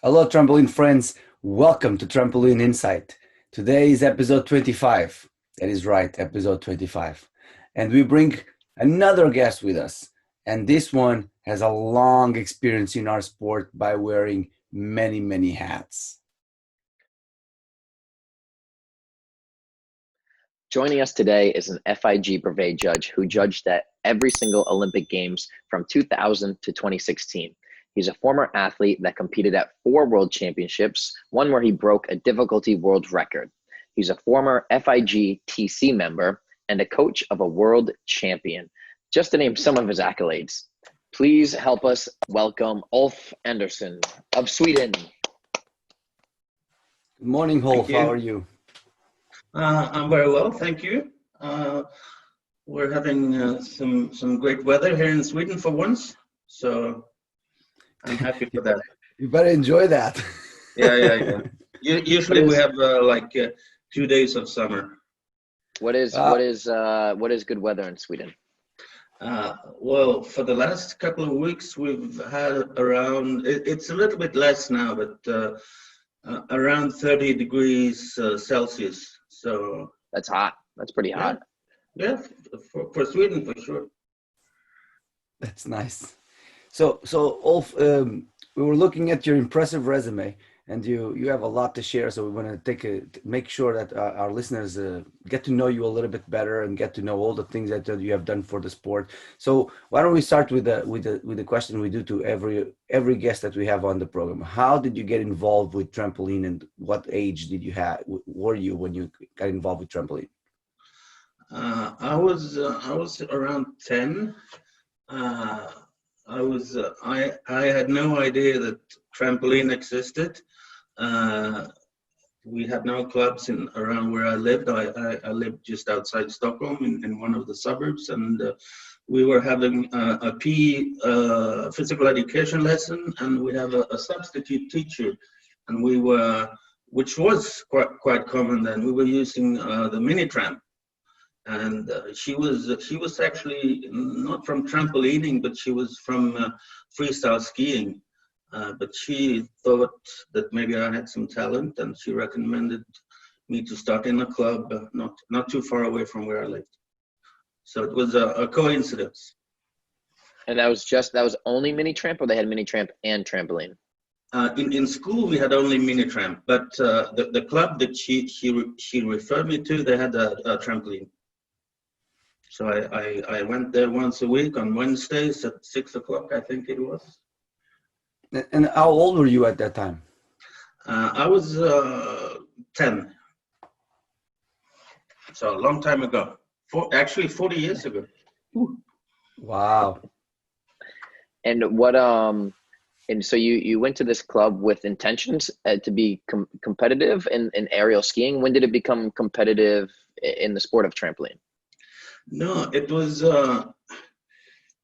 Hello, trampoline friends. Welcome to Trampoline Insight. Today is episode 25. That is right, episode 25. And we bring another guest with us. And this one has a long experience in our sport by wearing many, many hats. Joining us today is an FIG brevet judge who judged at every single Olympic Games from 2000 to 2016. He's a former athlete that competed at 4 World Championships, one where he broke a difficulty world record. He's a former FIG TC member and a coach of a world champion, just to name some of his accolades. Please help us welcome Ulf Andersson of Sweden. Good morning, Ulf. How are you? I'm very well, thank you. We're having some great weather here in Sweden for once, so I'm happy for that. You better enjoy that. Yeah. Usually we have 2 days of summer. What is good weather in Sweden? Well, for the last couple of weeks we've had around, it's a little bit less now, but around 30 degrees Celsius. So that's hot. That's pretty hot. Yeah, for Sweden for sure. That's nice. So Ulf, we were looking at your impressive resume, and you have a lot to share. So we want to make sure that our listeners get to know you a little bit better and get to know all the things that you have done for the sport. So why don't we start with the question we do to every guest that we have on the program? How did you get involved with trampoline, and what age were you when you got involved with trampoline? I was around 10. I had no idea that trampoline existed. We had no clubs around where I lived. I lived just outside Stockholm in one of the suburbs, and we were having a PE physical education lesson, and we have a substitute teacher, and which was quite common then. We were using the Mini-Tramp. And she was actually not from trampolining, but she was from freestyle skiing. But she thought that maybe I had some talent, and she recommended me to start in a club not too far away from where I lived. So it was a coincidence. And that was only Mini-Tramp, or they had Mini-Tramp and trampoline? In school we had only Mini-Tramp, but the club that she referred me to, they had a trampoline. So I went there once a week on Wednesdays at 6 o'clock, I think it was. And how old were you at that time? I was 10. So a long time ago. Actually 40 years ago. Ooh. Wow. And so you went to this club with intentions to be competitive in aerial skiing. When did it become competitive in the sport of trampoline? No, it was, I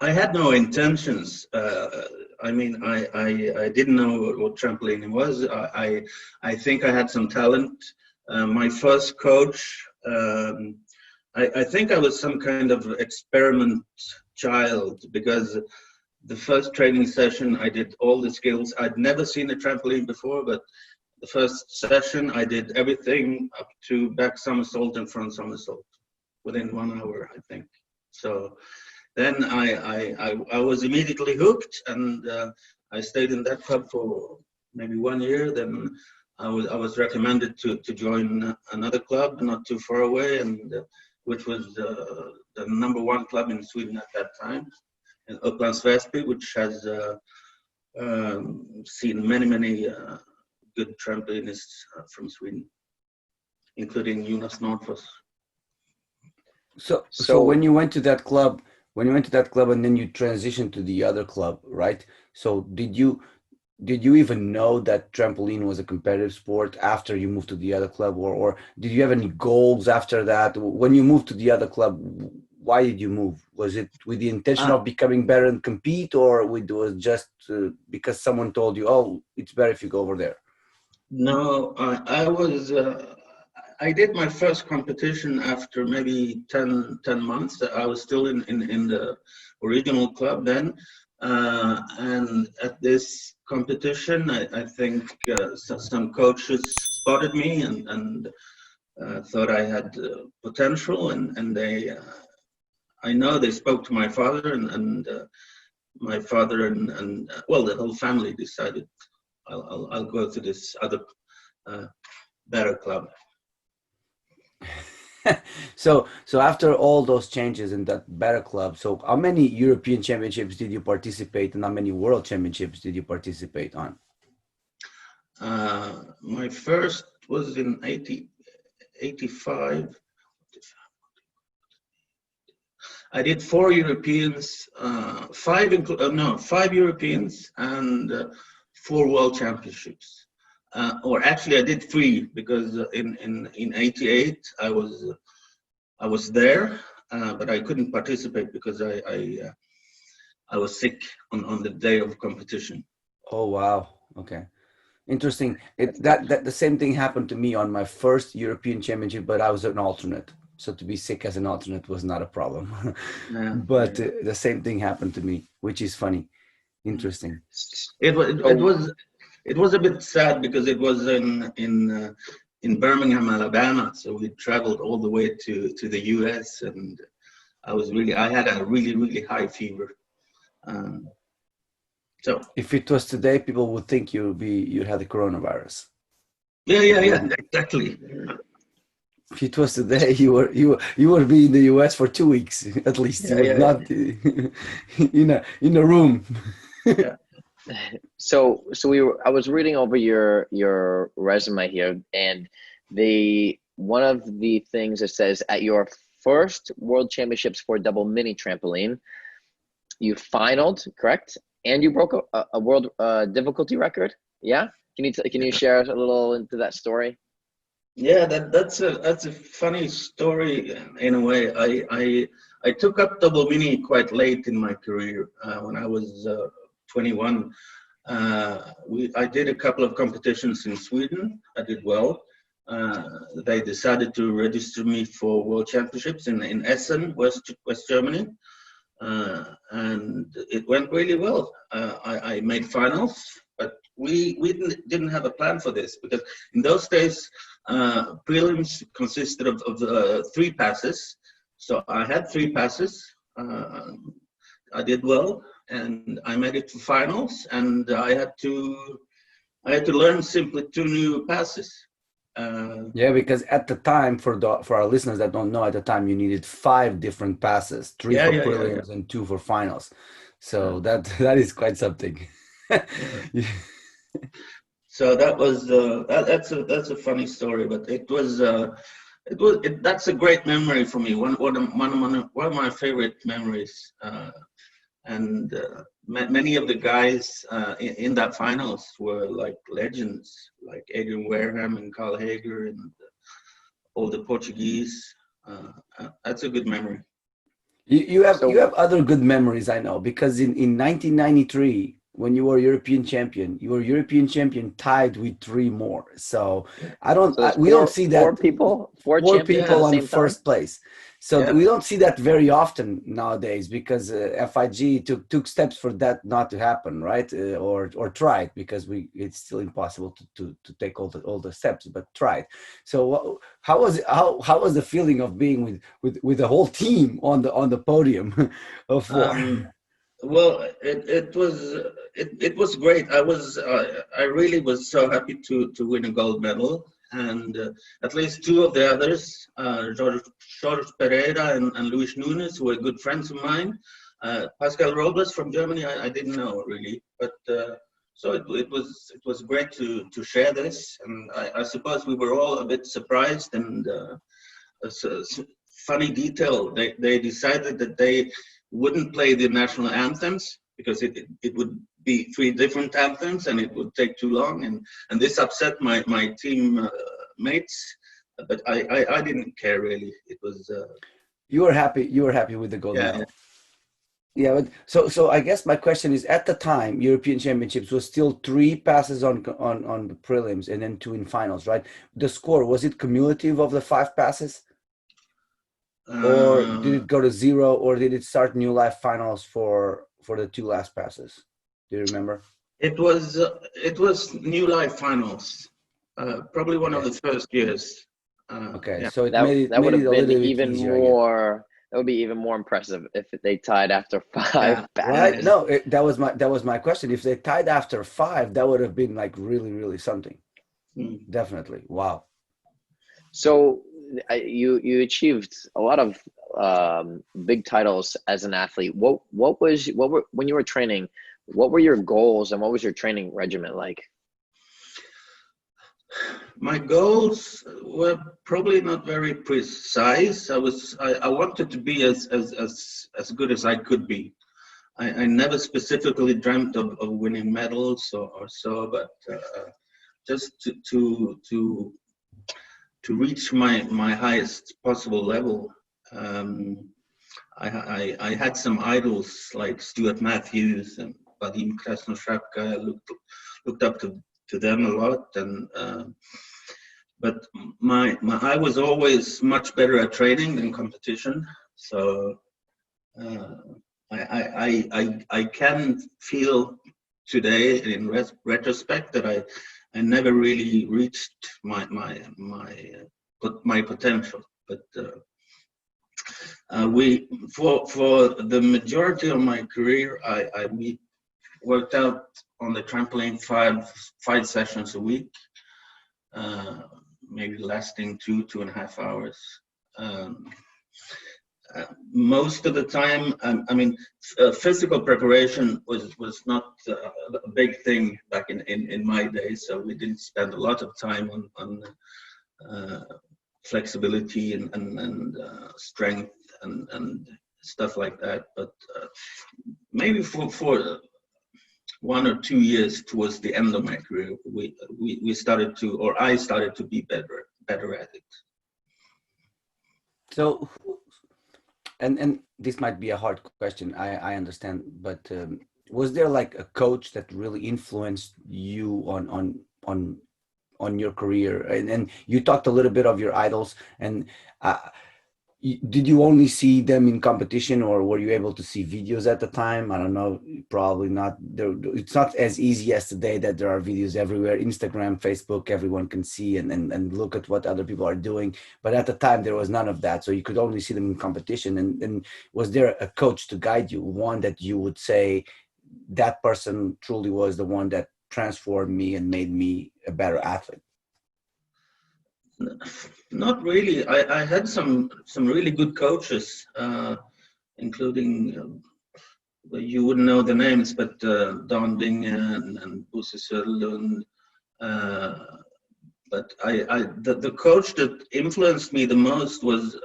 had no intentions. I mean, I didn't know what trampolining was. I think I had some talent. My first coach, I think I was some kind of experiment child, because the first training session I did all the skills. I'd never seen a trampoline before, but the first session I did everything up to back somersault and front somersault within 1 hour, I think. So then I was immediately hooked, and I stayed in that club for maybe 1 year. Then I was recommended to join another club not too far away, and which was the number 1 club in Sweden at that time, in Upplands-Väsby, which has seen many good trampolinists from Sweden, including Jonas Nordfors. So when you went to that club, and then you transitioned to the other club, right? So did you even know that trampoline was a competitive sport after you moved to the other club, or did you have any goals after that? When you moved to the other club, why did you move? Was it with the intention of becoming better and compete, or was it just because someone told you, oh, it's better if you go over there? No, I did my first competition after maybe 10 months. I was still in the original club then. And at this competition. I think some coaches spotted me and thought I had potential, and they I know they spoke to my father, and my father and well, the whole family decided I'll go to this other better club. So after all those changes in that better club, so how many European championships did you participate, and how many world championships did you participate on? My first was in 85. I did 4 Europeans, 5 Europeans and 4 World Championships. Or actually, I did 3 because in '88 I was there, but I couldn't participate because I was sick on the day of competition. Oh wow, okay, interesting. That the same thing happened to me on my first European Championship, but I was an alternate. So to be sick as an alternate was not a problem. Yeah, But yeah. the same thing happened to me, which is funny. Interesting. It was a bit sad because it was in Birmingham, Alabama. So we traveled all the way to the US, and I had a really high fever. So If it was today, people would think you had the coronavirus. yeah, exactly. If it was today, you would be in the US for 2 weeks at least. You would not in a room. Yeah. So I was reading over your resume here, and one of the things it says at your first World Championships for double mini trampoline, you finaled, correct? And you broke a world difficulty record. Yeah, can you share a little into that story? Yeah, that's a funny story in a way. I took up double mini quite late in my career. When I was 21, I did a couple of competitions in Sweden. I did well. They decided to register me for World Championships in Essen, West Germany, and it went really well. I made finals, but we didn't have a plan for this because in those days prelims consisted of 3 passes. So I had 3 passes. I did well, and I made it to finals, and I had to learn simply 2 new passes. Yeah, because at the time, for our listeners that don't know, at the time you needed 5 different passes, 3 for prelims and 2 for finals. So that is quite something. So that was that's a funny story, but that's a great memory for me. One of my favorite memories. And many of the guys in that finals were like legends, like Adrian Wareham and Carl Hager and all the Portuguese. That's a good memory. You have other good memories, I know, because in 1993, when you were European champion tied with 3 more. So we don't see that 4 people on the first place. So we don't see that very often nowadays because FIG took steps for that not to happen, right? Or tried, because it's still impossible to take all the steps, but tried. So how was the feeling of being with the whole team on the podium of 4? Well, it was great. I really was so happy to win a gold medal, and at least 2 of the others, Jorge Pereira and Luis Nunes, who were good friends of mine. Pascal Robles from Germany, I didn't know really, but so it was great to share this, and I suppose we were all a bit surprised. And funny detail, they decided that they wouldn't play the national anthems because it would be 3 different anthems and it would take too long, and this upset my team mates, but I didn't care really. It was you were happy with the gold medal. Yeah, but so I guess my question is, at the time European Championships was still 3 passes on the prelims and then 2 in finals, right? The score, was it cumulative of the 5 passes? Or did it go to 0, or did it start new life finals for the 2 last passes? Do you remember? It was New Life finals, probably one of Okay. the first years. Okay, Yeah. so it That made would it have a been little bit even easier, I guess. more. That would be even more impressive if they tied after 5 Yeah, Right? battles. No, that was my question. If they tied after 5, that would have been like really, really something. Mm. Definitely. Wow. So you achieved a lot of big titles as an athlete. What were when you were training? What were your goals and what was your training regimen like? My goals were probably not very precise. I wanted to be as good as I could be. I never specifically dreamt of winning medals or so, but just to reach my highest possible level. Um, I had some idols like Stuart Matthews and Vadim Krasnoshapka. I looked up to them a lot, and but I was always much better at training than competition. So uh, I can feel today in retrospect that I never really reached my potential, but. We for the majority of my career, we worked out on the trampoline five sessions a week, maybe lasting 2.5 hours. Um, Most of the time, I mean, physical preparation was not a big thing back in my days, so we didn't spend a lot of time on flexibility and strength and stuff like that. But maybe for 1 or 2 years towards the end of my career, we started to, or I started to be better at it. So, and this might be a hard question. I understand, but was there like a coach that really influenced you on your career? And you talked a little bit of your idols, and did you only see them in competition, or were you able to see videos at the time? I don't know, probably not. It's not as easy as today that there are videos everywhere. Instagram, Facebook, everyone can see and look at what other people are doing. But at the time, there was none of that. So you could only see them in competition. And was there a coach to guide you, one that you would say that person truly was the one that transformed me and made me a better athlete? Not really. I had some really good coaches, including you wouldn't know the names, but Don Bing and Bosse Söderlund. But the coach that influenced me the most was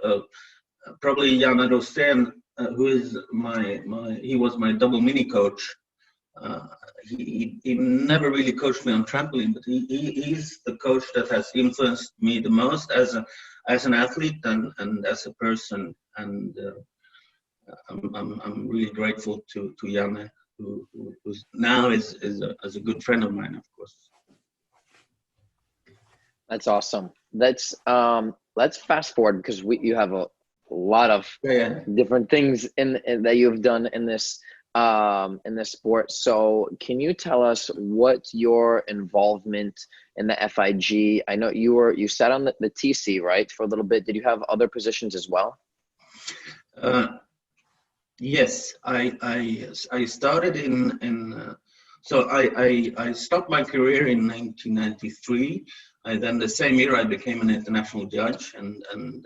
probably Jan Rosén, who is he was my double mini coach. He never really coached me on trampoline, but he's the coach that has influenced me the most as an athlete and as a person. And I'm really grateful to Janne, who's now is a good friend of mine, of course. That's awesome. Let's fast forward because you have a lot of different things in that you've done in this sport. So can you tell us what your involvement in the FIG? I know you sat on the TC, right, for a little bit. Did you have other positions as well? Yes, I started so I stopped my career in 1993. Then the same year I became an international judge, and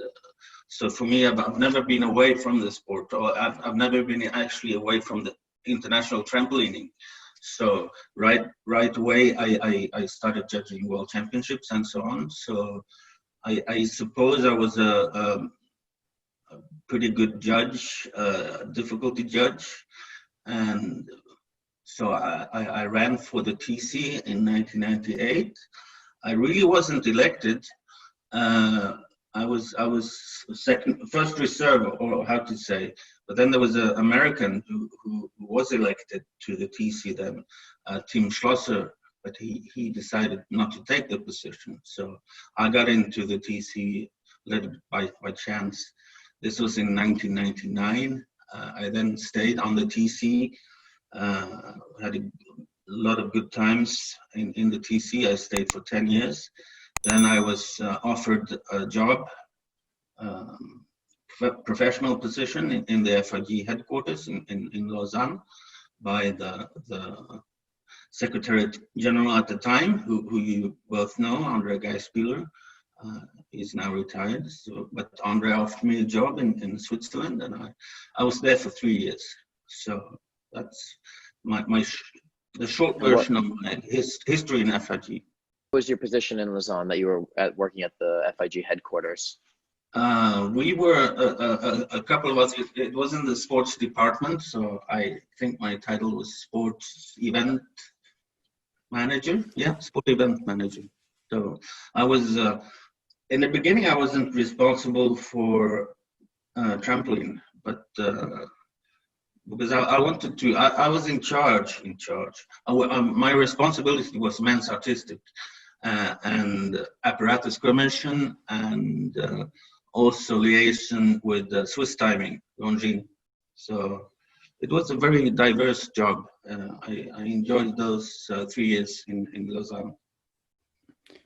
so for me, I've never been away from the sport, or I've never been actually away from the international trampolining. So right away, I started judging world championships and so on. So I suppose I was a pretty good judge, difficulty judge, and so I ran for the TC in 1998. I really wasn't elected. I was first reserve, or how to say, but then there was an American who was elected to the TC then, Tim Schlosser, but he decided not to take the position. So I got into the TC led by chance. This was in 1999. I then stayed on the TC, had a lot of good times in the TC. I stayed for 10 years. Then I was offered a job, professional position in the FIG headquarters in Lausanne by the Secretary General at the time, who you both know, Andre Spieler. He's now retired, but Andre offered me a job in Switzerland, and I was there for 3 years. So that's the short version of my history in FIG. What was your position in Lausanne that you were working at the FIG headquarters? We were a couple of us. It was in the sports department, so I think my title was sports event manager. Yeah, sport event manager. So I was in the beginning. I wasn't responsible for trampoline, but because I wanted to, I was in charge. My responsibility was men's artistic and apparatus commission and also liaison with Swiss timing, Longines. So it was a very diverse job. I enjoyed those 3 years in Lausanne.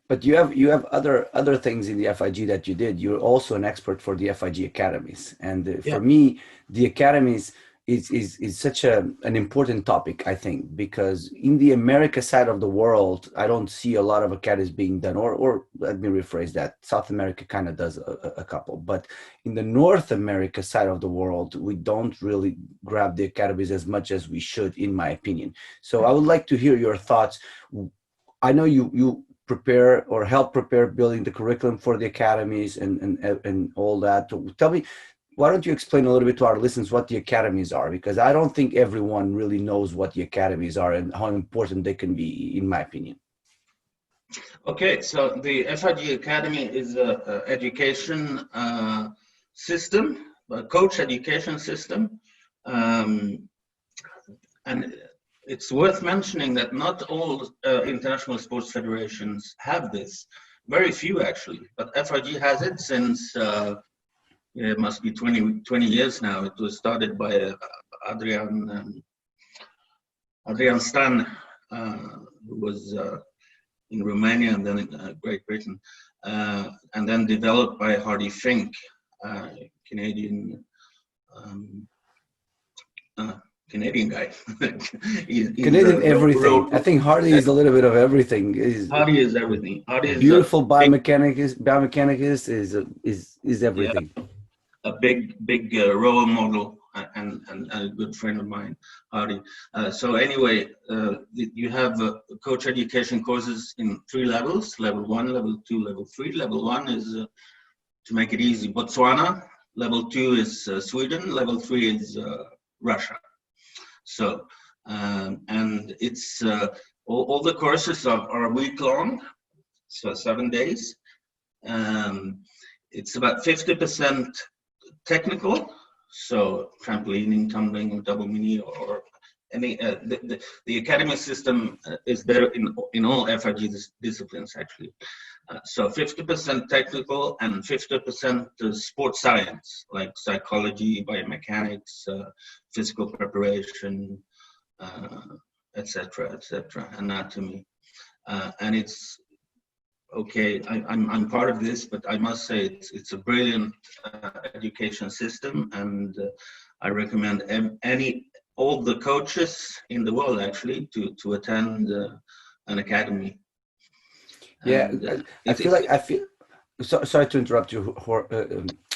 But you have other things in the FIG that you did. You're also an expert for the FIG Academies, and for me, the academies is such an important topic, I think, because in the America side of the world, I don't see a lot of academies being done, or let me rephrase that. South America kind of does a couple, but in the North America side of the world, we don't really grab the academies as much as we should, in my opinion. So I would like to hear your thoughts. I know you prepare or help prepare building the curriculum for the academies and all that. Tell me, why don't you explain a little bit to our listeners what the academies are? Because I don't think everyone really knows what the academies are and how important they can be, in my opinion. Okay, so the FIG Academy is a education system, a coach education system. And it's worth mentioning that not all international sports federations have this. Very few, actually. But FIG has it since... it must be 20 years now. It was started by Adrian Stan, who was in Romania and then in Great Britain, and then developed by Hardy Fink, Canadian guy. Canadian everything. I think Hardy is a little bit of everything. Hardy is everything. Hardy is beautiful biomechanicist is everything. Yeah. A big role model and a good friend of mine, Hardy. So anyway, you have coach education courses in 3 levels: level 1, level 2, level 3. Level 1 is, to make it easy, Botswana. Level 2 is Sweden. Level 3 is Russia. So, and it's all the courses are a week long, so 7 days. It's about 50% technical, so trampolining, tumbling, double mini, or any. The academy system is there in all FIG disciplines, actually. So 50% technical and 50% sports science, like psychology, biomechanics, physical preparation, etc., anatomy, and it's. Okay, I'm part of this, but I must say it's a brilliant education system, and I recommend all the coaches in the world actually to attend an academy. Yeah, and, I feel. Sorry to interrupt you,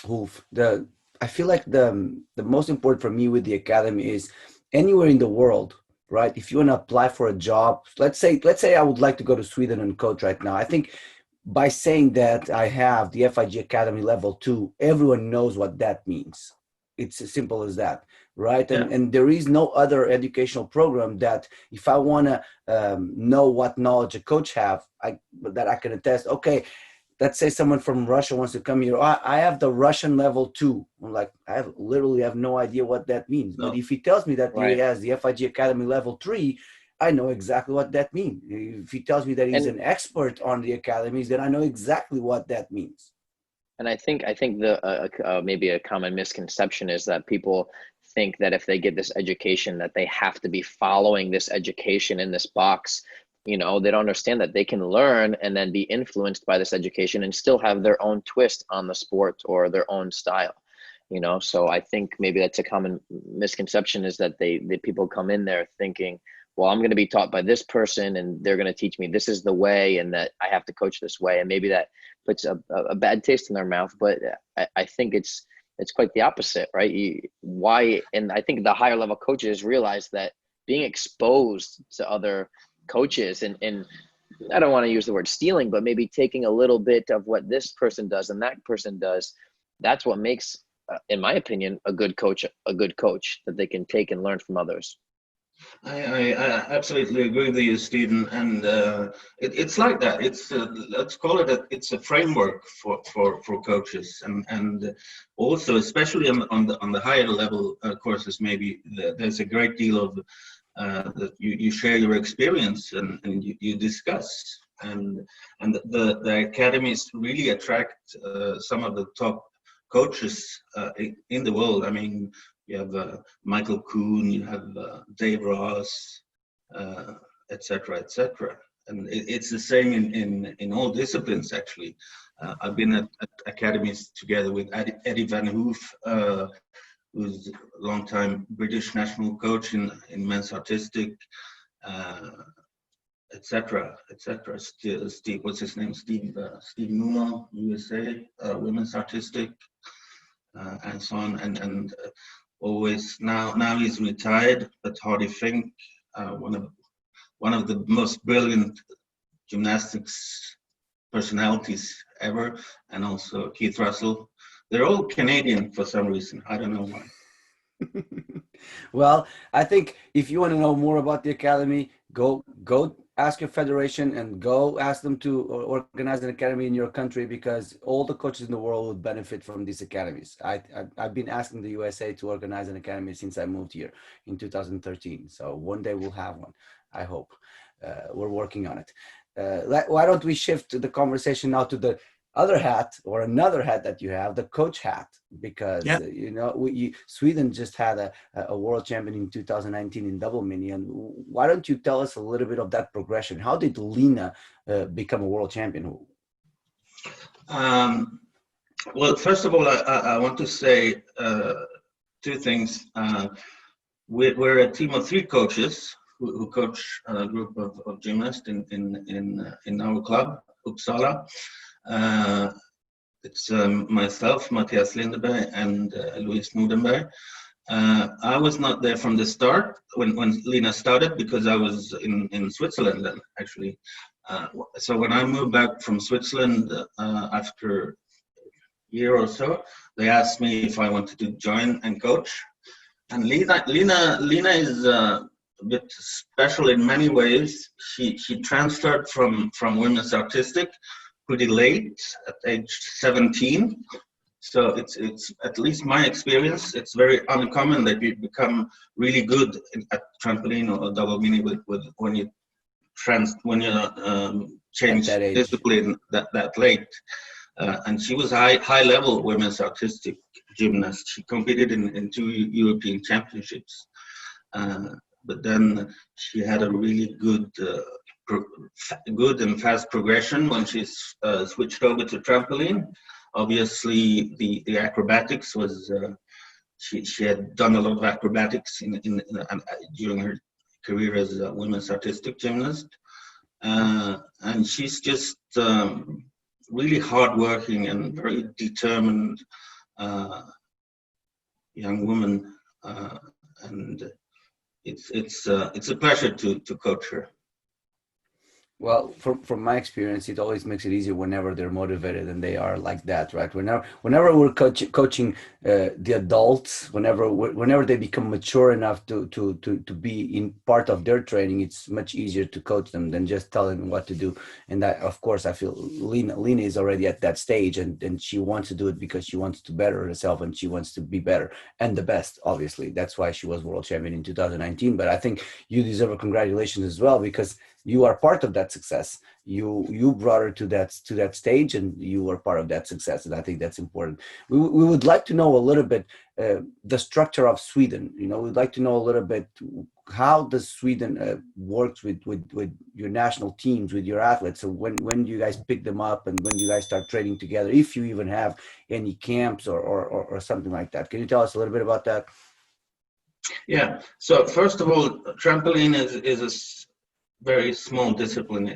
Ulf. I feel like the most important for me with the academy is anywhere in the world. Right? If you want to apply for a job, let's say I would like to go to Sweden and coach right now. I think by saying that I have the FIG Academy level 2, everyone knows what that means. It's as simple as that, right? Yeah. And there is no other educational program that if I want to know what knowledge a coach have, that I can attest, okay, let's say someone from Russia wants to come here. I have the Russian level 2. I'm like, I literally have no idea what that means. No. But if he tells me that he has the FIG Academy level 3, I know exactly what that means. If he tells me that he's an expert on the academies, then I know exactly what that means. And I think the maybe a common misconception is that people think that if they get this education that they have to be following this education in this box. They don't understand that they can learn and then be influenced by this education and still have their own twist on the sport or their own style. So I think maybe that's a common misconception, is that the people come in there thinking, well, I'm going to be taught by this person and they're going to teach me this is the way and that I have to coach this way. And maybe that puts a bad taste in their mouth. But I think it's quite the opposite, right? And I think the higher level coaches realize that being exposed to other coaches and I don't want to use the word stealing, but maybe taking a little bit of what this person does and that person does, that's what makes, in my opinion, a good coach, that they can take and learn from others. I absolutely agree with you, Stephen, and it's like that. It's let's call it it's a framework for coaches, and also especially on the higher level courses, maybe there's a great deal of that you share your experience and you discuss, and the academies really attract some of the top coaches in the world. I mean, you have Michael Kuhn, you have Dave Ross, etc., etc. And it's the same in all disciplines, actually. I've been at academies together with Eddie Van Hoof, who's a long-time British national coach in men's artistic, etc., etc. Steve, what's his name? Steve Moulin, USA, women's artistic, and so on. And always now he's retired, but Hardy Fink, one of the most brilliant gymnastics personalities ever, and also Keith Russell. They're all Canadian for some reason. I don't know why. Well, I think if you want to know more about the academy, go ask your federation and go ask them to organize an academy in your country, because all the coaches in the world would benefit from these academies. I've been asking the USA to organize an academy since I moved here in 2013. So one day we'll have one, I hope. We're working on it. Why don't we shift the conversation now to the other hat, or another hat that you have, the coach hat, because Sweden just had a world champion in 2019 in double mini. And why don't you tell us a little bit of that progression? How did Lina become a world champion? Well, first of all, I want to say two things. We're a team of 3 coaches who coach a group of gymnasts in our club, Uppsala. It's myself, Matthias Lindeberg, and Louise Nordenberg. I was not there from the start when Lina started, because I was in Switzerland then, actually. So when I moved back from Switzerland after a year or so, they asked me if I wanted to join and coach. And Lina is a bit special in many ways. She transferred from women's artistic pretty late, at age 17. So it's at least my experience, it's very uncommon that you become really good at trampoline or double mini when you change discipline that late. And she was high level women's artistic gymnast. She competed in 2 European championships. But then she had a really good and fast progression when she switched over to trampoline. Obviously, the acrobatics was she had done a lot of acrobatics during her career as a women's artistic gymnast, and she's just really hardworking and very determined young woman, and it's a pleasure to coach her. Well, from my experience, it always makes it easier whenever they're motivated and they are like that, right? Whenever we're coaching the adults, whenever they become mature enough to be in part of their training, it's much easier to coach them than just telling them what to do. And that, of course, I feel Lina is already at that stage, and she wants to do it because she wants to better herself and she wants to be better and the best. Obviously, that's why she was world champion in 2019. But I think you deserve a congratulations as well, because you are part of that success. You brought her to that stage, and you were part of that success, and I think that's important. We would like to know a little bit the structure of Sweden. We'd like to know a little bit how does Sweden works with your national teams, with your athletes. So when do you guys pick them up, and when do you guys start training together, if you even have any camps or something like that? Can you tell us a little bit about that? Yeah. So first of all, trampoline is a very small discipline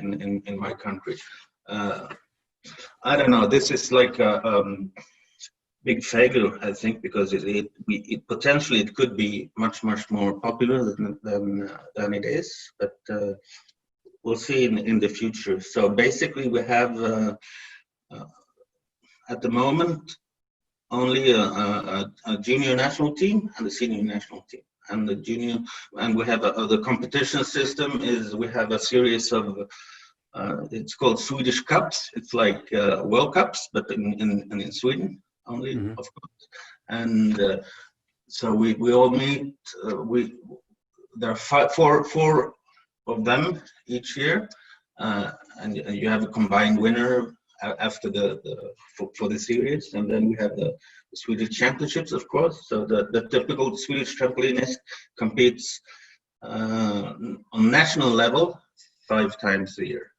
in my country. I don't know. This is like a big failure, I think, because it potentially it could be much more popular than it is, but we'll see in the future. So basically, we have at the moment only a junior national team and a senior national team. And the junior, and we have the competition system is we have a series of it's called Swedish Cups. It's like World Cups, but in Sweden only, of course. And so we all meet. There are four of them each year, and you have a combined winner after for the series, and then we have the Swedish championships, of course. So the typical Swedish trampolinist competes on national level 5 times a year.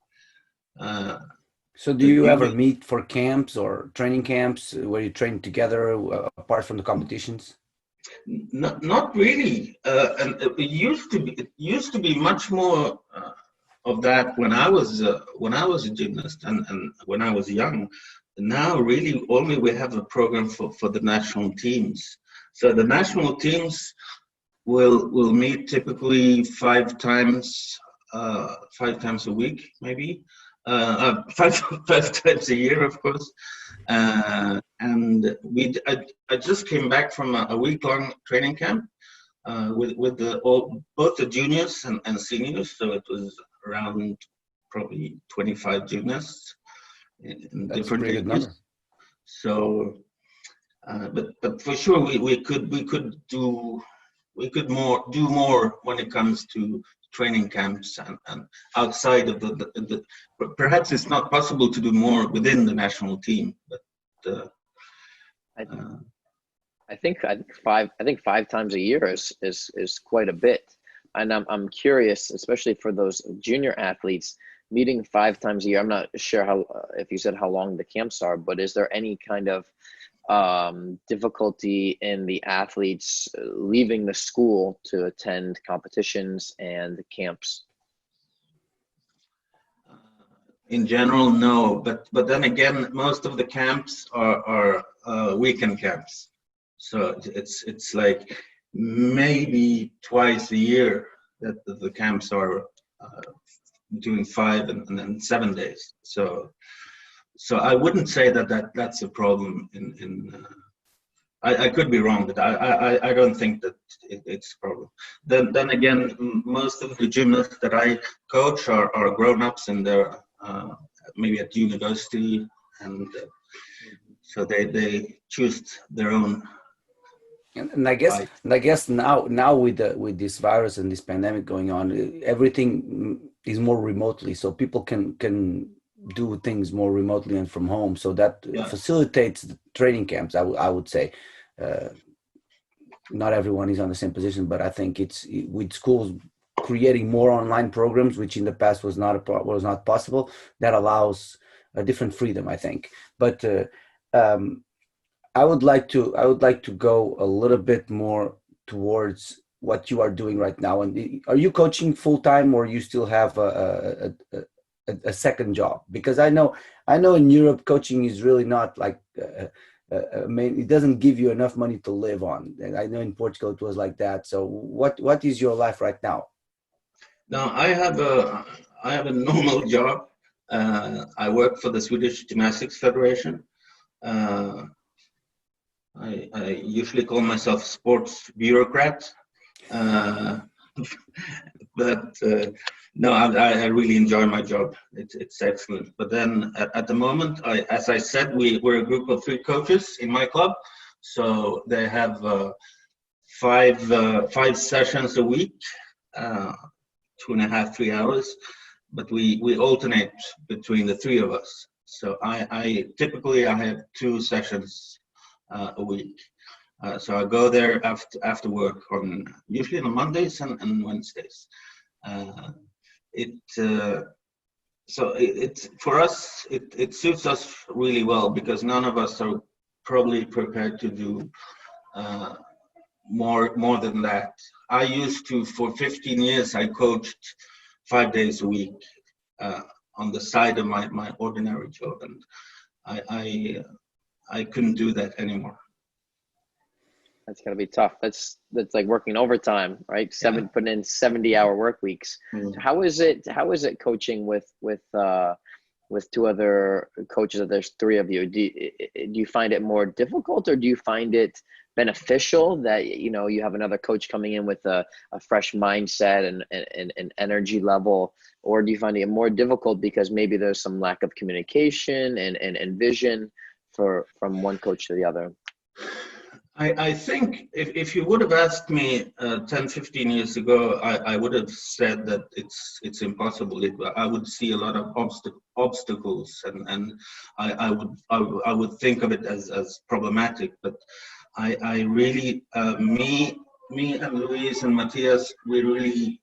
So do you ever meet for camps or training camps where you train together apart from the competitions? Not really, and it used to be much more of that when I was a gymnast and when I was young. Now really only we have a program for the national teams. So the national teams will meet typically 5 times a week, maybe 5 times a year, of course. And I just came back from a week-long training camp with both the juniors and seniors. So it was around probably 25 gymnasts in different ages. So, but for sure we could do more when it comes to training camps and outside of the perhaps it's not possible to do more within the national team, but I think 5 times a year is quite a bit. And I'm curious, especially for those junior athletes, meeting 5 times a year. I'm not sure if you said how long the camps are, but is there any kind of difficulty in the athletes leaving the school to attend competitions and camps? In general, no. But then again, most of the camps are weekend camps. So it's like maybe twice a year that the camps are doing 5 and then 7 days. So I wouldn't say that's a problem. I could be wrong, but I don't think that it's a problem. Then again, most of the gymnasts that I coach are grown-ups and they're maybe at university, and so they choose their own. And I guess now with this virus and this pandemic going on, everything is more remotely, so people can do things more remotely and from home. So that facilitates the training camps. I would say not everyone is on the same position, but I think it's with schools creating more online programs, which in the past was not possible. That allows a different freedom, I think. But I would like to go a little bit more towards what you are doing right now. And are you coaching full time, or you still have a second job? Because I know in Europe coaching is really not like it doesn't give you enough money to live on. And I know in Portugal it was like that. So what is your life right now? Now I have a normal job. I work for the Swedish Gymnastics Federation. I usually call myself sports bureaucrat, but no, I really enjoy my job. It's excellent. But then at the moment, as I said, we're a group of 3 coaches in my club, so they have 5 sessions a week, 2.5, 3 hours, but we alternate between the three of us. So I typically I have 2 sessions a week. So I go there after work on usually on Mondays and Wednesdays. It's for us it suits us really well because none of us are probably prepared to do more than that. I used to, for 15 years, I coached 5 days a week on the side of my ordinary job, and I couldn't do that anymore. That's gotta be tough. That's like working overtime, right? Putting in 70-hour work weeks. Mm. How is it coaching with 2 other coaches? There's 3 of you. Do you find it more difficult, or do you find it beneficial that you have another coach coming in with a fresh mindset and energy level, or do you find it more difficult because maybe there's some lack of communication and vision from one coach to the other? I think if you would have asked me 10, 15 years ago, I would have said that it's impossible. I would see a lot of obstacles, and I would think of it as problematic. But I really, me and Luis and Matthias, we really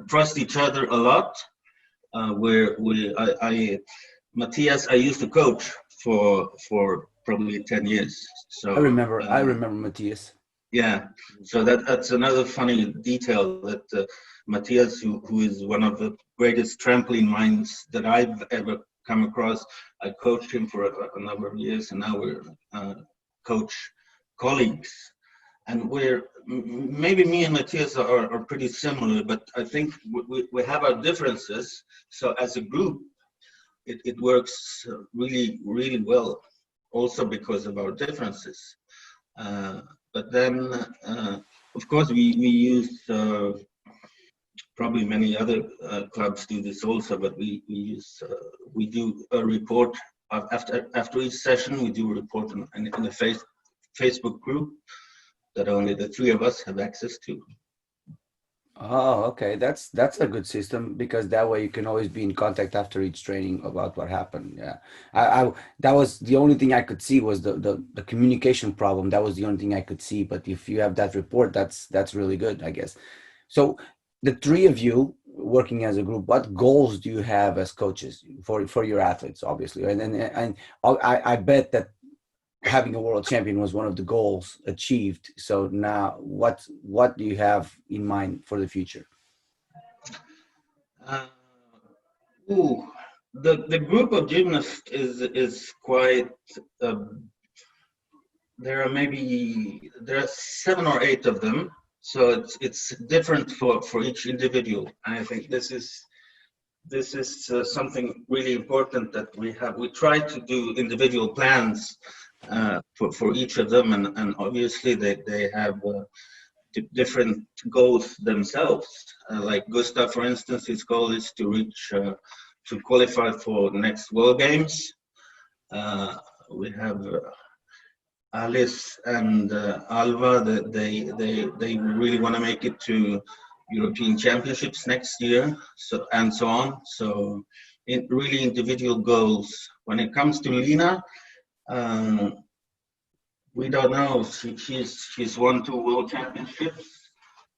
trust each other a lot. Matthias, I used to coach for probably 10 years. So I remember Matthias. Yeah, so that's another funny detail that Matthias, who is one of the greatest trampoline minds that I've ever come across, I coached him for a number of years, and now we're coach colleagues. And maybe me and Matthias are pretty similar, but I think we have our differences. So as a group, it works really, really well, also because of our differences. But then, of course, we use, probably many other clubs do this also, but we do a report after each session. We do a report in a Facebook group that only the 3 of us have access to. Oh, okay. That's a good system, because that way you can always be in contact after each training about what happened. Yeah. I that was the only thing I could see was the communication problem. That was the only thing I could see. But if you have that report, that's really good, I guess. So the 3 of you working as a group, what goals do you have as coaches for your athletes, obviously? And I bet that having a world champion was one of the goals achieved. So now what do you have in mind for the future? The group of gymnasts is quite, there are 7 or 8 of them. So it's different for each individual. I think this is something really important that we have. We try to do individual plans for each of them, and obviously they have different goals themselves. Like Gustav, for instance, his goal is to reach to qualify for the next World Games. We have Alice and Alva. They really want to make it to European Championships next year, so on. So really individual goals. When it comes to Lina, we don't know. She's won 2 World Championships.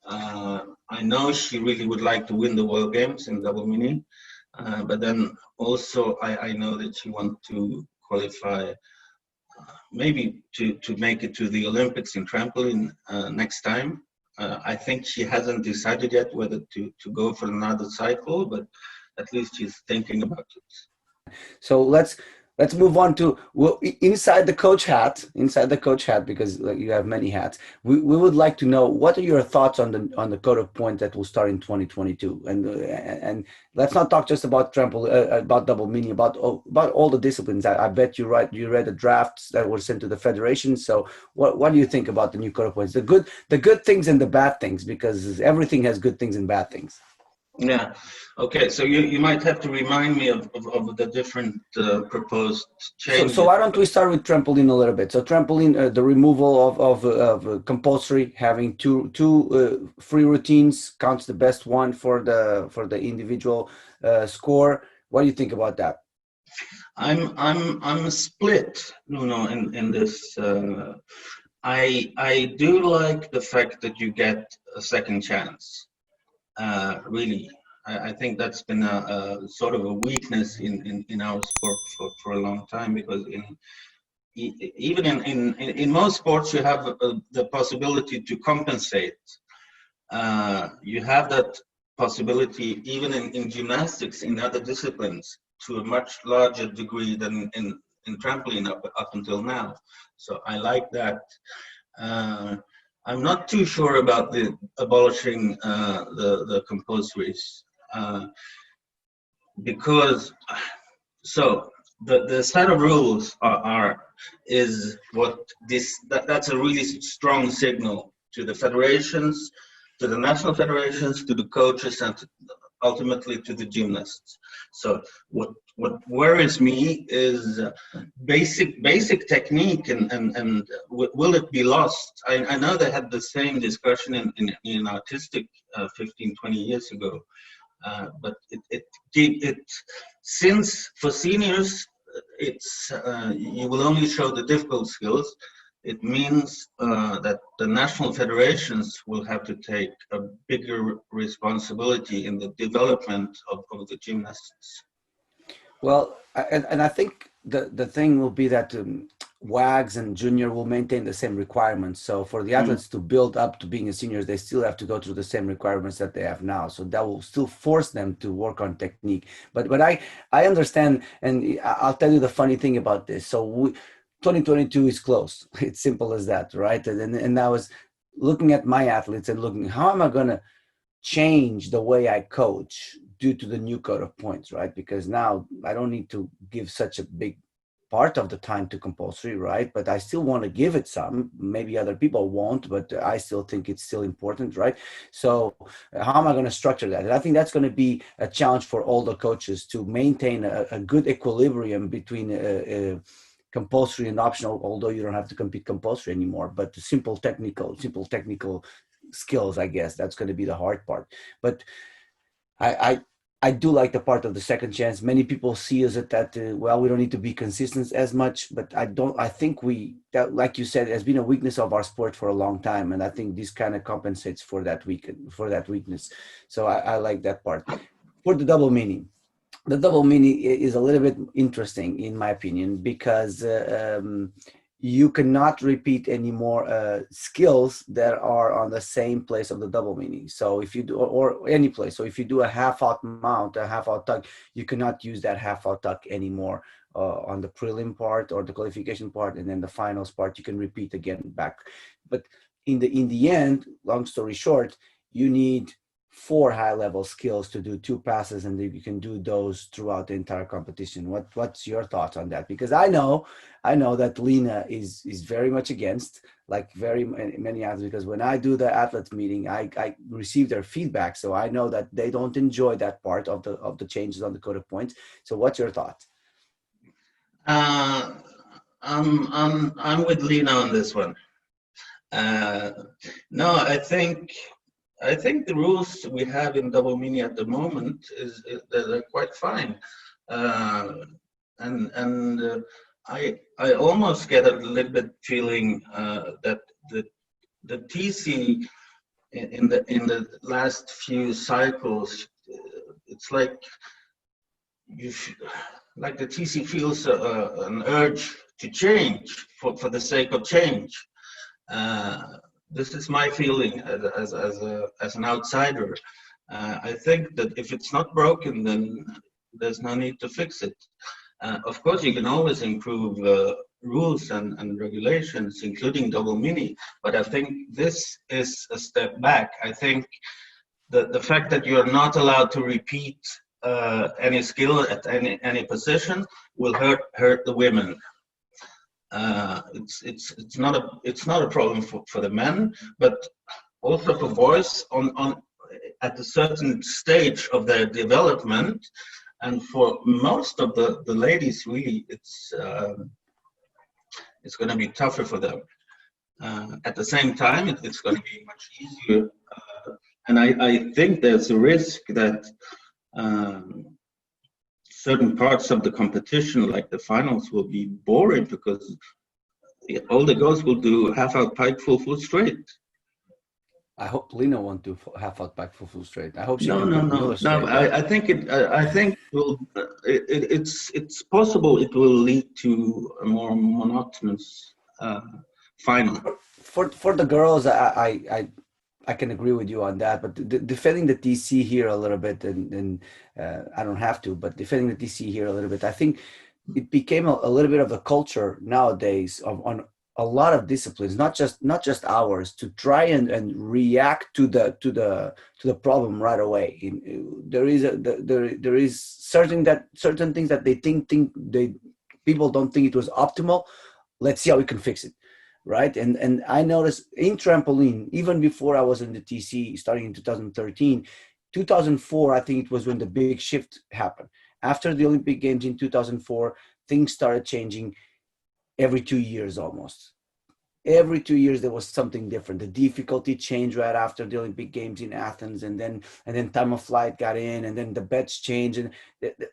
I know she really would like to win the World Games in double mini, but then also I know that she wants to qualify, maybe to make it to the Olympics in trampoline next time. I think she hasn't decided yet whether to go for another cycle, but at least she's thinking about it. So let's move on to inside the coach hat, because you have many hats. We would like to know, what are your thoughts on the code of points that will start in 2022? And let's not talk just about about double mini, about all the disciplines. I bet you read the drafts that were sent to the federation. So what do you think about the new code of points? The good things and the bad things, because everything has good things and bad things. Yeah. Okay. So you might have to remind me of the different proposed So changes. why don't we start with trampoline a little bit? So trampoline, the removal of compulsory, having two free routines counts the best one for the individual score. What do you think about that? I'm split, in this. I do like the fact that you get a second chance. Really, I think that's been a sort of a weakness in our sport for a long time, because even in most sports you have the possibility to compensate. You have that possibility even in gymnastics, in other disciplines, to a much larger degree than in trampoline up until now. So I like that. Uh, I'm not too sure about the abolishing the compulsories, because the set of rules is what that's a really strong signal to the federations, to the national federations, to the coaches, and ultimately to the gymnasts. So what worries me is basic technique, and will it be lost? I know they had the same discussion in artistic 15-20 years ago, but it since for seniors it's you will only show the difficult skills. It means that the national federations will have to take a bigger responsibility in the development of the gymnasts. Well, and I think the thing will be that WAGs and junior will maintain the same requirements. So for the athletes to build up to being a senior, they still have to go through the same requirements that they have now. So that will still force them to work on technique. But I understand, and I'll tell you the funny thing about this. So 2022 is close. It's simple as that, right? And I was looking at my athletes and looking, how am I going to change the way I coach due to the new code of points, right? Because now I don't need to give such a big part of the time to compulsory, right? But I still want to give it some. Maybe other people won't, but I still think it's still important, right? So how am I going to structure that? And I think that's going to be a challenge for all the coaches to maintain a good equilibrium between compulsory and optional, although you don't have to compete compulsory anymore, but the simple technical skills, I guess that's going to be the hard part. But I do like the part of the second chance. Many people see us at that. Well, we don't need to be consistent as much, but I don't. I think that, like you said, has been a weakness of our sport for a long time, and I think this kind of compensates for that weakness. So I like that part. For the double meaning, the double meaning is a little bit interesting in my opinion, because you cannot repeat any more skills that are on the same place of the double meaning. So if you do, or any place, so if you do a half out mount, a half out tuck, you cannot use that half out tuck anymore on the prelim part or the qualification part, and then the finals part you can repeat again back. But in the end, long story short, you need 4 high-level skills to do 2 passes, and you can do those throughout the entire competition. What's your thoughts on that? Because I know that Lina is very much against, like very many athletes, because when I do the athletes meeting, I receive their feedback, so I know that they don't enjoy that part of the changes on the code of points. So what's your thoughts? I'm with Lina on this one. No, I think the rules we have in double mini at the moment is they're quite fine, and I almost get a little bit feeling that the TC in the last few cycles, it's like like the TC feels an urge to change for the sake of change. This is my feeling as an outsider. I think that if it's not broken, then there's no need to fix it. Of course, you can always improve rules and regulations, including double mini, but I think this is a step back. I think the fact that you're not allowed to repeat any skill at any position will hurt the women. It's not a problem for the men, but also for boys. at a certain stage of their development, and for most of the ladies, really, it's going to be tougher for them. At the same time, it's going to be much easier, and I think there's a risk that certain parts of the competition, like the finals, will be boring because all the girls will do half-out pike, full foot straight. I hope Lina won't do half-out pike, full foot straight. I hope she No. I think it's possible it will lead to a more monotonous final. For the girls, I can agree with you on that, but defending the TC here a little bit, and I don't have to, but defending the TC here a little bit, I think it became a little bit of a culture nowadays on a lot of disciplines, not just ours, to try and react to the problem right away. There is certain things that they think people don't think it was optimal. Let's see how we can fix it. Right. And I noticed in trampoline, even before I was in the TC, starting in 2013, 2004, I think it was when the big shift happened. After the Olympic Games in 2004, things started changing every 2 years almost. Every 2 years, there was something different. The difficulty changed right after the Olympic Games in Athens, and then time of flight got in, and then the bets changed. And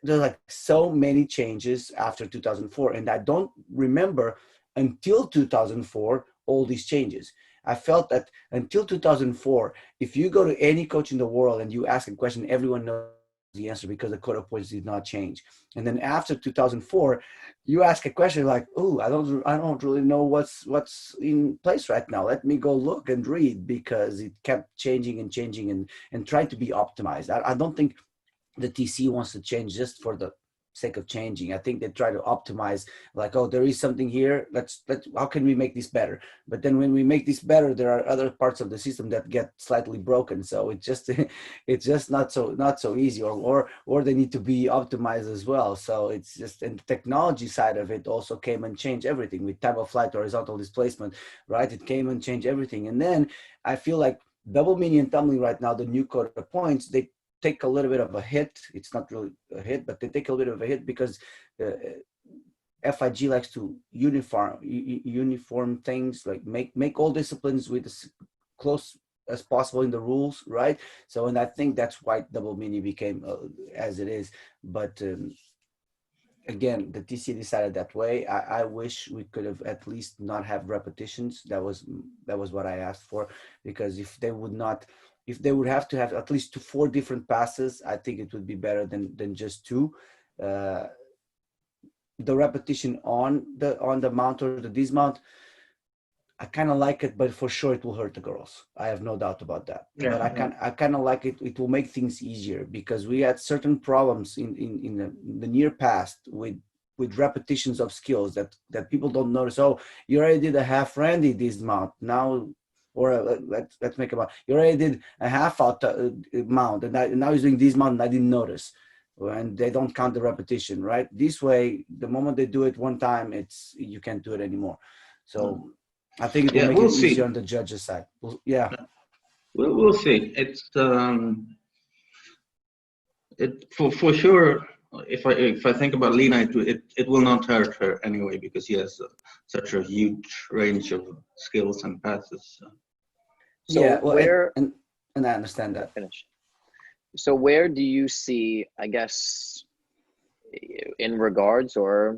there's like so many changes after 2004. And I don't remember until 2004 all these changes. I felt that until 2004, if you go to any coach in the world and you ask a question, everyone knows the answer because the code of points did not change. And then after 2004, you ask a question like, "Oh, I don't really know what's in place right now. Let me go look and read," because it kept changing and trying to be optimized. I don't think the TC wants to change just for the sake of changing. I think they try to optimize, like, oh, there is something here, let's how can we make this better? But then when we make this better, there are other parts of the system that get slightly broken, so it's just not so easy, or they need to be optimized as well. So it's just, and the technology side of it also came and changed everything with time of flight, horizontal displacement, right? It came and changed everything. And then I feel like double mini and tumbling right now, the new code of points, they take a little bit of a hit. It's not really a hit, but they take a little bit of a hit because FIG likes to uniform things, like make all disciplines with as close as possible in the rules, right? So, and I think that's why double mini became as it is. But again, the TC decided that way. I wish we could have at least not have repetitions. That was what I asked for, because if they would have to have at least 4 different passes, I think it would be better than just 2. The repetition on the mount or the dismount, I kind of like it, but for sure it will hurt the girls. I have no doubt about that. Yeah, but I kind of like it. It will make things easier, because we had certain problems in the near past with repetitions of skills that people don't notice. Oh, you already did a half Randy dismount now. Or let's make about, you already did a half out mount, and now he's doing this mount, and I didn't notice, and they don't count the repetition, right? This way, the moment they do it one time, you can't do it anymore. So I think it will make it easier on the judges' side. We'll see. It's for sure. If I think about Lina, it will not hurt her anyway, because he has such a huge range of skills and passes. So yeah, well, where and I understand that. Finish. So where do you see, I guess, in regards or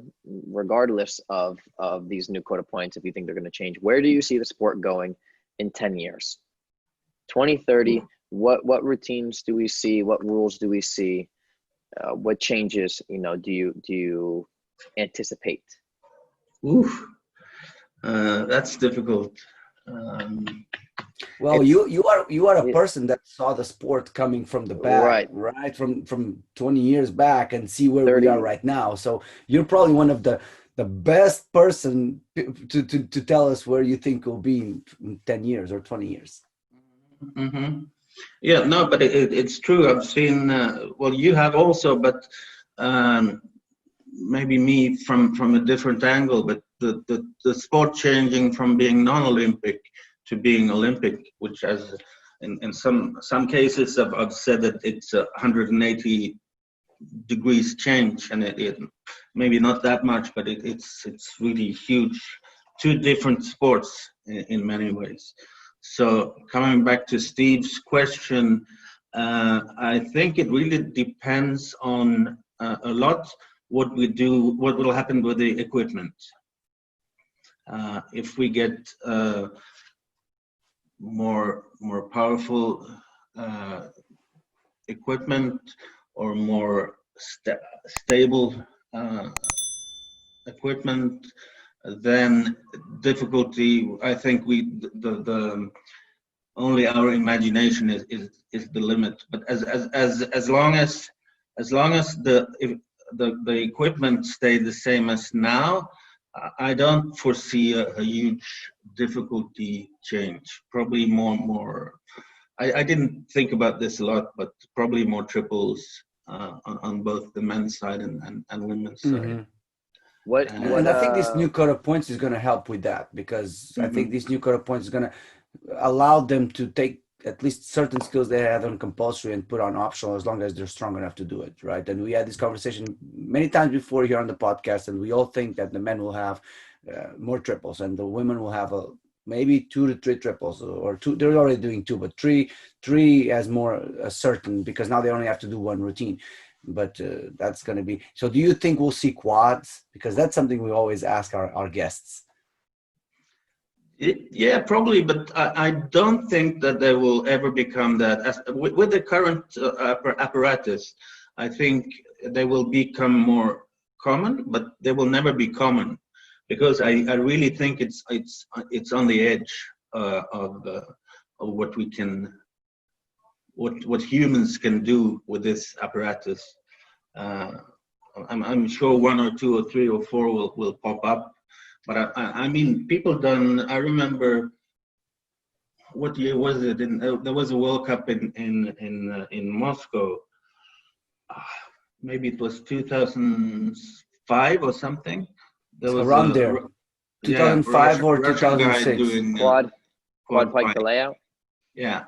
regardless of these new quota points, if you think they're going to change, where do you see the sport going in 10 years? 2030, what routines do we see? What rules do we see? What changes, do you anticipate? Oof, that's difficult. Well, you are a person that saw the sport coming from the back, right? From 20 years back, and see where we are right now. So you're probably one of the best person to tell us where you think we'll be in 10 years or 20 years. Mm-hmm. Yeah, no, but it's true. I've seen, well, you have also, but maybe me from a different angle, but the sport changing from being non-Olympic to being Olympic, which has in some cases I've said that it's a 180 degrees change, and it maybe not that much, but it's really huge. Two different sports in many ways. So coming back to Steve's question, I think it really depends on a lot what will happen with the equipment. If we get more powerful equipment, or more stable equipment, then difficulty, I think the only our imagination is the limit. But as long as the equipment stay the same as now, I don't foresee a huge difficulty change. Probably more. I didn't think about this a lot, but probably more triples on both the men's side and women's side. And I think this new code of points is going to help with that, because I think this new code of points is going to allow them to take at least certain skills they had on compulsory and put on optional, as long as they're strong enough to do it, right? And we had this conversation many times before here on the podcast, and we all think that the men will have more triples and the women will have maybe 2 to 3 triples, or 2. They're already doing 2, but three as more certain, because now they only have to do 1 routine. But that's going to be. So do you think we'll see quads? Because that's something we always ask our guests. Yeah, probably, but I don't think that they will ever become that. With the current apparatus, I think they will become more common, but they will never be common, because I really think it's on the edge of what we can, what humans can do with this apparatus. I'm sure 1 or 2 or 3 or 4 will pop up. But I mean, people done. I remember, what year was it? There was a World Cup in Moscow. Maybe it was 2005 or something. There was around there, 2005 or 2006. Doing, quad pike the layout. Yeah.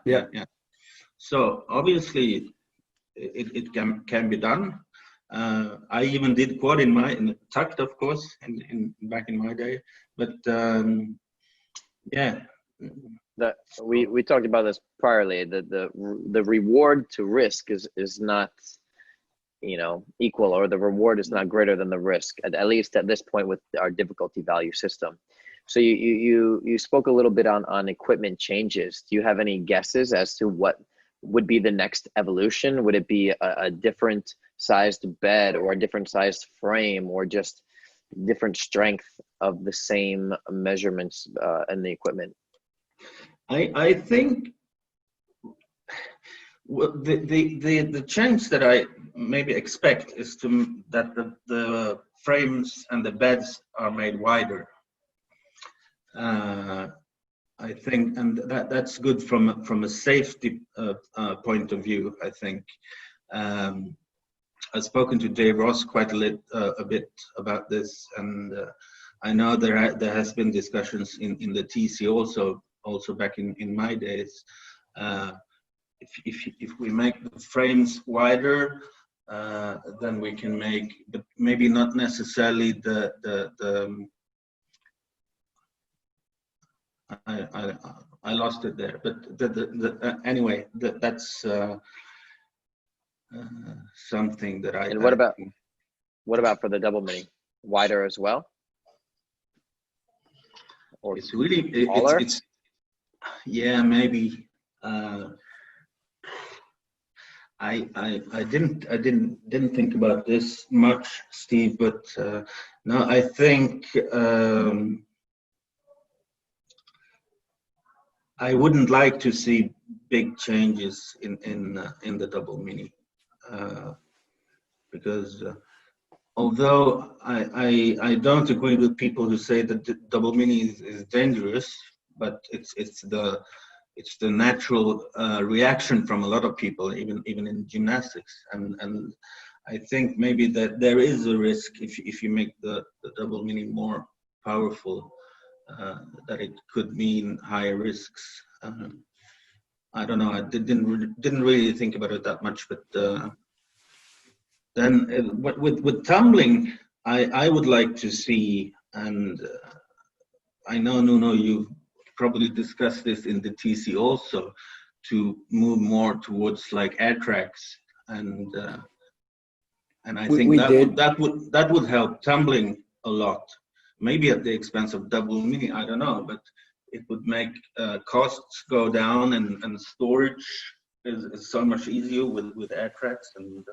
So obviously, it can be done. I even did quad in tucked, of course, back in my day. But yeah, we talked about this priorly. The reward to risk is not, equal, or the reward is not greater than the risk, at least at this point with our difficulty value system. So you spoke a little bit on equipment changes. Do you have any guesses as to what would be the next evolution? Would it be a different sized bed, or a different sized frame, or just different strength of the same measurements and the equipment? I think the change that I maybe expect is that the frames and the beds are made wider. I think, and that's good from a safety point of view. I think I've spoken to Dave Ross quite a bit about this, and I know there has been discussions in the TC also back in my days. If we make the frames wider, then we can make, but maybe not necessarily the I lost it there, but anyway, that's something that I. And what about for the double mini? Wider as well? Or it's really taller? It's yeah, maybe. I didn't think about this much, Steve, but no, I think I wouldn't like to see big changes in the double mini, because although I don't agree with people who say that the double mini is dangerous, but it's the natural reaction from a lot of people, even in gymnastics, and I think maybe that there is a risk if you make the double mini more powerful, that it could mean higher risks. I don't know. I didn't really think about it that much, but then with tumbling, I would like to see, and I know, Nuno, you've probably discussed this in the TC also, to move more towards like air tracks, and I think We did. that would help tumbling a lot. Maybe at the expense of double mini, I don't know, but it would make costs go down, and storage is so much easier with air tracks. And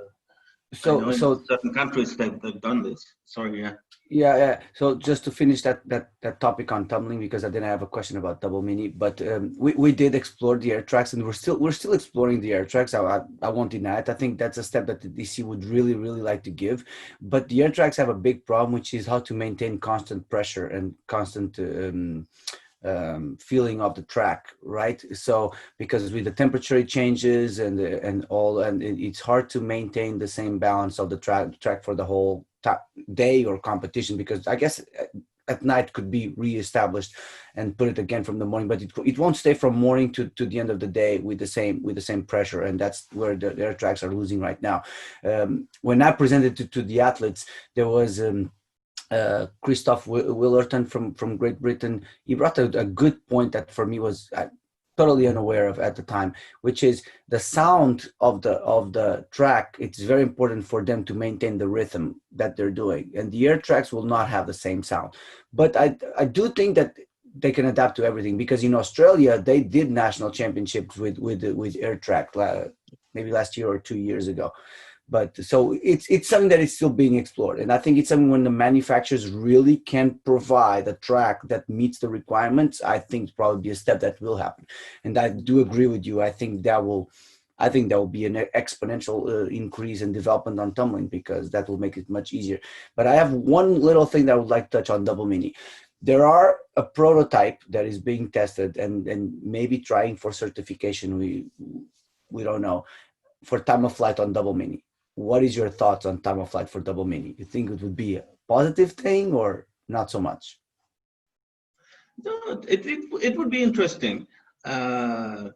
I know in So certain countries they've done this. Sorry, yeah. yeah. So just to finish that topic on tumbling, because I didn't have a question about double mini, but we did explore the air tracks, and we're still exploring the air tracks. I won't deny it. I think that's a step that the DC would really like to give. But the air tracks have a big problem, which is how to maintain constant pressure and constant feeling of the track, right? So because with the temperature changes and all, and it's hard to maintain the same balance of the track for the whole day or competition, because I guess at night could be reestablished and put it again from the morning, but it won't stay from morning to the end of the day with the same pressure, and that's where the air tracks are losing right now. When I presented to the athletes, there was Christoph Willerton from Great Britain. He brought a good point that for me was totally unaware of at the time, which is the sound of the track. It's very important for them to maintain the rhythm that they're doing, and the air tracks will not have the same sound. But I do think that they can adapt to everything, because in Australia they did national championships with air track maybe last year or 2 years ago. But so it's something that is still being explored, and I think it's something when the manufacturers really can provide a track that meets the requirements. I think it's probably be a step that will happen, and I do agree with you. I think that will be an exponential increase in development on tumbling, because that will make it much easier. But I have one little thing that I would like to touch on double mini. There are a prototype that is being tested and maybe trying for certification. We don't know, for time of flight on double mini. What is your thoughts on time of flight for double mini? You think it would be a positive thing or not so much? No, it would be interesting. Why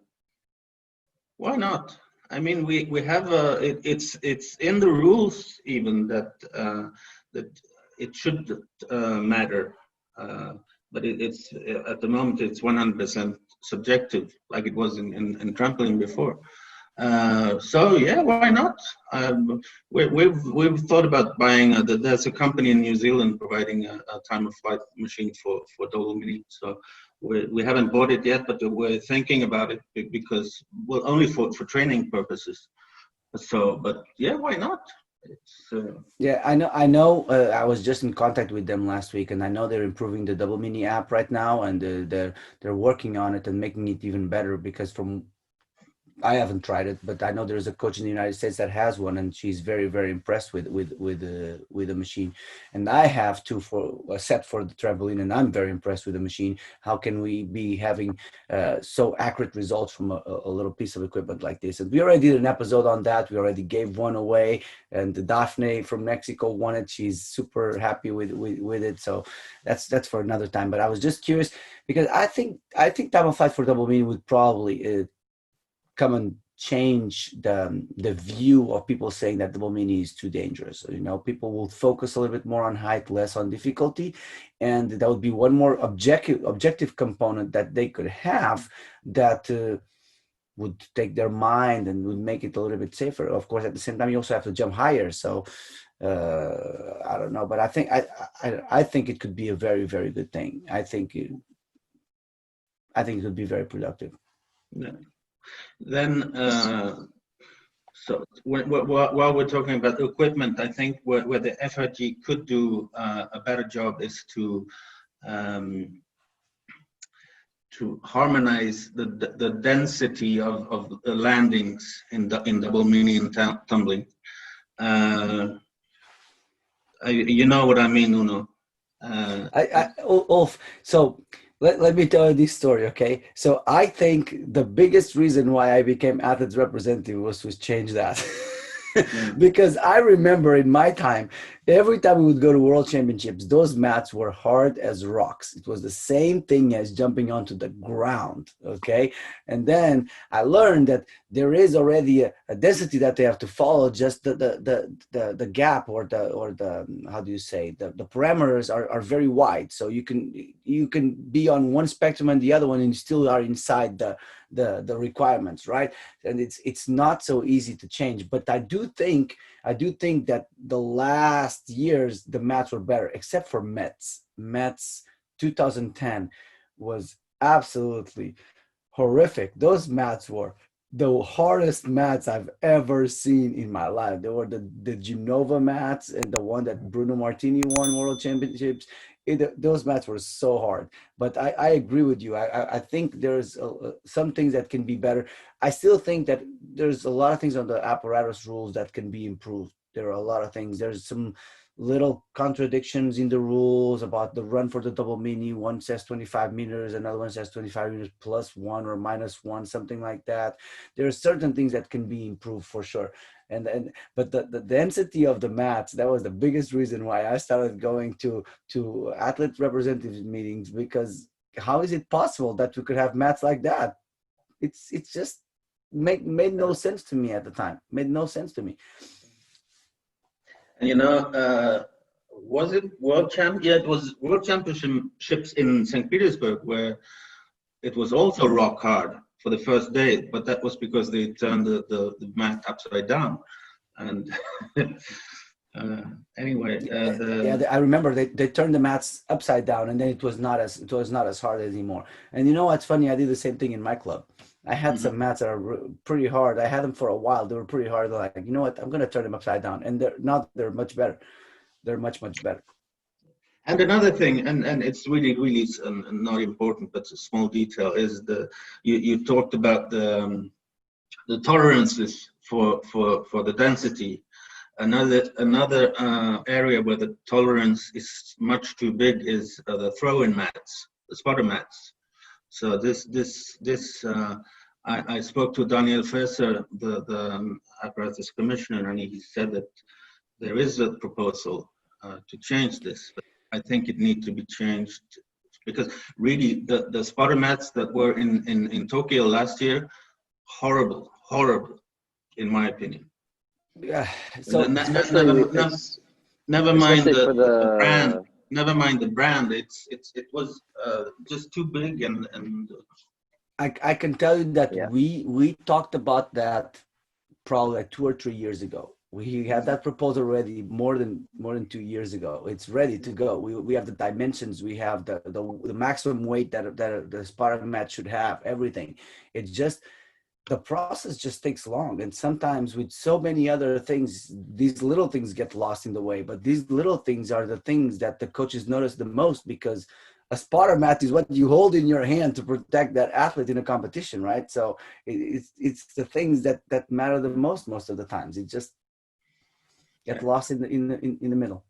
not? I mean, we have it's in the rules even that that it should matter, but it's at the moment it's 100% subjective, like it was in trampoline before. So yeah, why not? We've thought about buying. There's a company in New Zealand providing a time of flight machine for double mini. So we haven't bought it yet, but we're thinking about it because, well, only for training purposes. So, but yeah, why not? It's Yeah, I know. I was just in contact with them last week, and I know they're improving the double mini app right now, and they're working on it and making it even better. Because from I haven't tried it, but I know there's a coach in the United States that has one, and she's very impressed with the machine. And I have two for a set for the trampoline, and I'm very impressed with the machine. How can we be having so accurate results from a little piece of equipment like this? And we already did an episode on that. We already gave one away, and Daphne from Mexico won it. She's super happy with it. So that's for another time. But I was just curious, because I think time of flight for double mini would probably come and change the view of people saying that double mini is too dangerous. You know, people will focus a little bit more on height, less on difficulty, and that would be one more objective component that they could have that would take their mind and would make it a little bit safer. Of course, at the same time, you also have to jump higher. So I don't know, but I think it could be a very good thing. I think it could be very productive. yeah. Then, so while we're talking about equipment, I think where the FIG could do a better job is to harmonize the density of the landings in double mini and tumbling. You know what I mean, Uno? Ulf, so let me tell you this story, okay? So I think the biggest reason why I became athletes representative was to change that. Yeah. Because I remember in my time, Every time we would go to world championships, those mats were hard as rocks. It was the same thing as jumping onto the ground. Okay. And then I learned that there is already a density that they have to follow. Just the gap or the how do you say, the parameters are very wide. So you can be on one spectrum and the other one, and you still are inside the requirements, right? And it's not so easy to change. But I do think that the last years the mats were better, except for Metz 2010 was absolutely horrific. Those mats were the hardest mats I've ever seen in my life. They were the Genova mats, and the one that Bruno Martini won world championships. Those mats were so hard. But I agree with you. I think there's some things that can be better. I still think that there's a lot of things on the apparatus rules that can be improved. There are a lot of things. There's some little contradictions in the rules about the run for the double mini. One says 25 meters, another one says 25 meters plus one or minus one, something like that. There are certain things that can be improved for sure. But the density of the mats, that was the biggest reason why I started going to athlete representative meetings, because how is it possible that we could have mats like that? It's just made no sense to me at the time. Made no sense to me. And was it World Champ? Yeah, it was World Championships in St. Petersburg, where it was also rock hard for the first day, but that was because they turned the mat upside down. And anyway, I remember they turned the mats upside down, and then it was not as hard anymore. And you know what's funny? I did the same thing in my club. I had some mats that are pretty hard. I had them for a while. They were pretty hard. They're like, you know what? I'm going to turn them upside down. And they're much better. They're much better. And another thing, and it's really not important, but a small detail, is you talked about the tolerances for the density. Another area where the tolerance is much too big is the throw-in mats, the spotter mats. So I spoke to Daniel Fesser, the apparatus commissioner, and he said that there is a proposal to change this. But I think it needs to be changed, because really the spotter mats that were in Tokyo last year, horrible, in my opinion. Yeah. So never mind the brand. Never mind the brand. It was just too big, and I can tell you that Yeah. we talked about that probably like 2 or 3 years ago. We had that proposal ready more than 2 years ago. It's ready to go. We have the dimensions. We have the maximum weight that the spotter mat should have. Everything. It's just the process just takes long, and sometimes with so many other things, these little things get lost in the way. But these little things are the things that the coaches notice the most, because a spotter mat is what you hold in your hand to protect that athlete in a competition, right? So it's the things that matter the most of the times. It just get lost in the middle.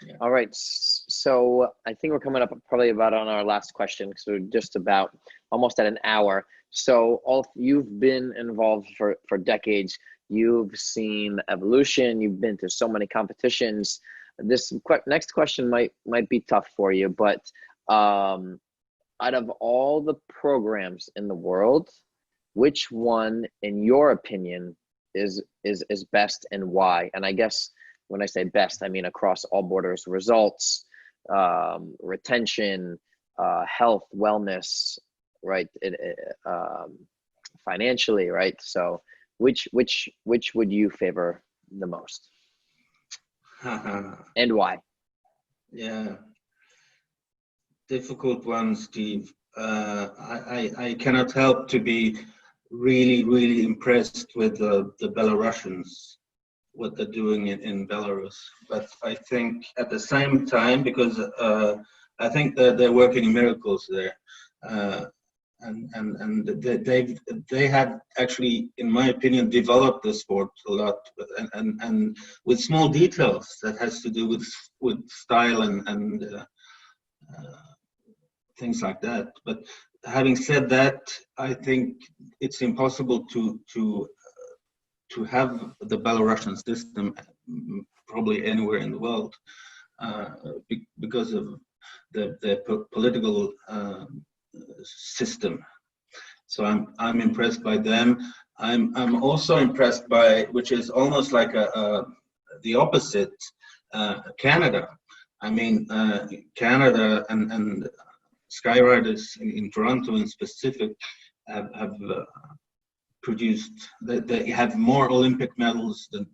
Yeah. All right. So I think we're coming up probably about on our last question, because we're just about almost at an hour. So Ulf, you've been involved for decades. You've seen evolution. You've been to so many competitions. This next question might be tough for you, but out of all the programs in the world, which one, in your opinion, is best, and why? And I guess when I say best, I mean across all borders: results, retention, health, wellness, right? Financially, right? So which would you favor the most? And why? Yeah, difficult one, Steve. I cannot help to be really impressed with the Belarusians, what they're doing in Belarus. But I think at the same time, because I think that they're working miracles there, and they have actually, in my opinion, developed the sport a lot, and with small details that has to do with style and things like that. But having said that, I think it's impossible to have the Belarusian system probably anywhere in the world, because of the political system. So I'm impressed by them. I'm also impressed by, which is almost like the opposite, Canada. I mean, Canada and Skyriders in Toronto in specific have produced. They have more Olympic medals than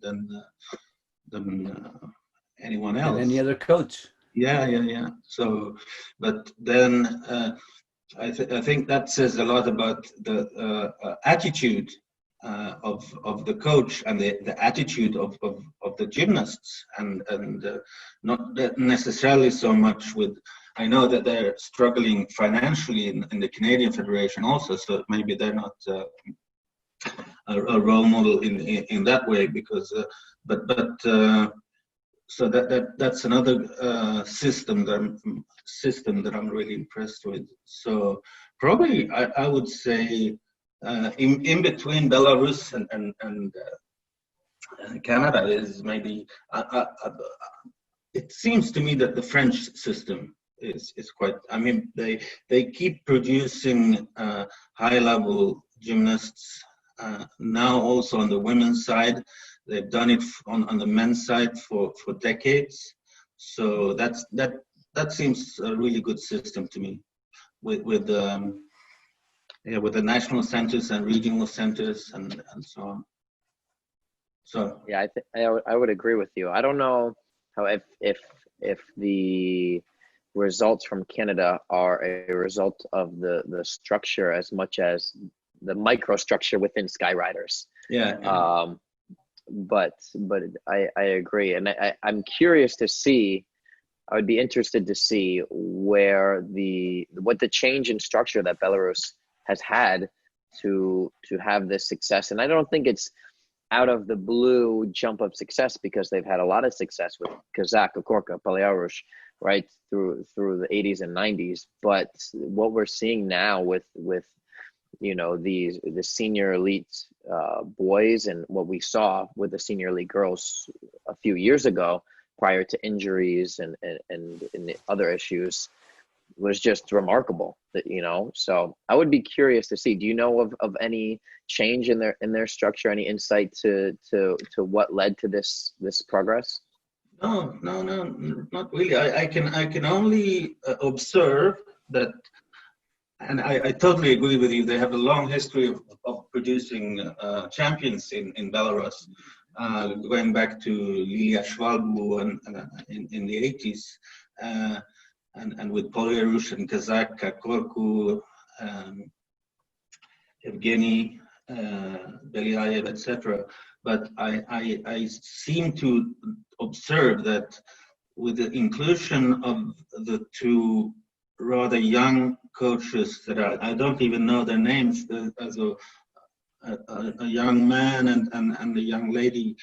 anyone else. And any other coach. Yeah. So, but then I think that says a lot about the attitude of the coach and the attitude of the gymnasts, and not that necessarily so much with. I know that they're struggling financially in the Canadian Federation also, so maybe they're not a role model in that way, because so that's another system that I'm really impressed with. So probably I would say in between Belarus and Canada is maybe it seems to me that the French system is quite. I mean, they keep producing high level gymnasts now also on the women's side. They've done it on the men's side for decades. So that seems a really good system to me, with the national centers and regional centers and so on. So yeah, I would agree with you. I don't know how if the results from Canada are a result of the structure as much as the microstructure within Skyriders. Yeah. But I agree, and I'm curious to see. I would be interested to see what the change in structure that Belarus has had to have this success. And I don't think it's out of the blue jump of success, because they've had a lot of success with Kazakh, Korka, Belarus, right through the 80s and 90s. But what we're seeing now with the senior elite boys, and what we saw with the senior elite girls a few years ago prior to injuries and the other issues was just remarkable. So I would be curious to see, do you know of any change in their structure, any insight to what led to this progress? No, not really. I can only observe that. And I totally agree with you. They have a long history of producing champions in Belarus, going back to Lilia Shvalbu and in the 80s, and with Polyarush and Kazakh, Korku, Evgeny, Belyayev, etc. But I seem to observe that with the inclusion of the two rather young coaches that I don't even know their names, as a young man and a young lady.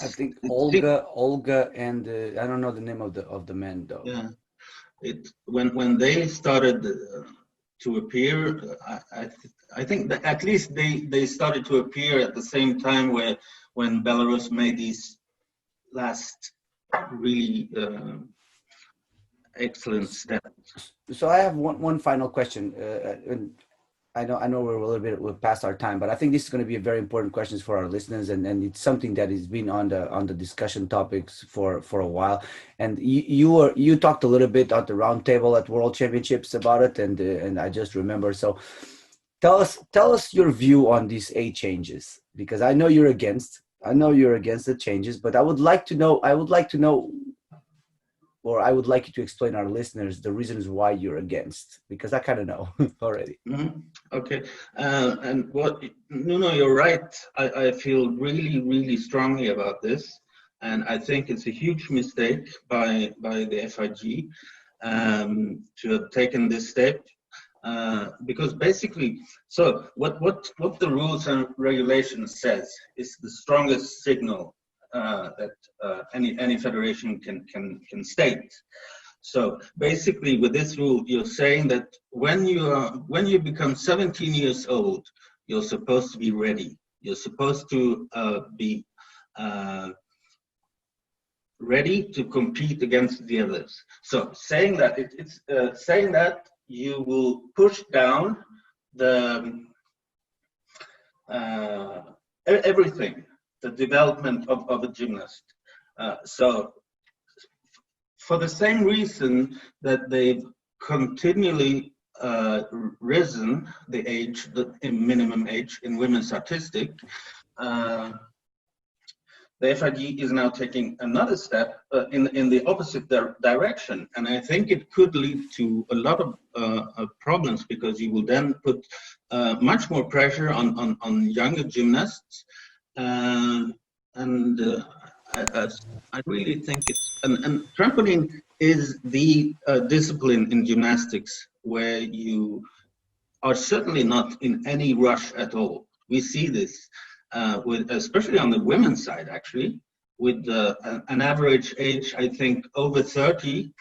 I think Olga, and I don't know the name of the men though. Yeah, when they started to appear, I think that at least they started to appear at the same time when Belarus made these last really excellent steps. So I have one final question, and I know we're past our time, but I think this is going to be a very important question for our listeners, and it's something that has been on the discussion topics for a while. And you talked a little bit at the round table at World Championships about it, and I just remember. So tell us your view on these age changes, because I know you're against the changes, but I would like to know, or I would like you to explain our listeners the reasons why you're against, because I kind of know already. Mm-hmm. Okay. And you're right. I feel really, really strongly about this. And I think it's a huge mistake by the FIG to have taken this step. Because basically, so what the rules and regulations says is the strongest signal that any federation can state. So basically, with this rule, you're saying that when you become 17 years old, you're supposed to be ready. You're supposed to be ready to compete against the others. So saying that it's saying that you will push down the everything, the development of a gymnast. So for the same reason that they've continually risen the age, the minimum age in women's artistic, the FIG is now taking another step in the opposite direction, and I think it could lead to a lot of problems, because you will then put much more pressure on younger gymnasts, and I really think it's and trampoline is the discipline in gymnastics where you are certainly not in any rush at all. We see this with, especially on the women's side, actually, with an average age, I think, over 30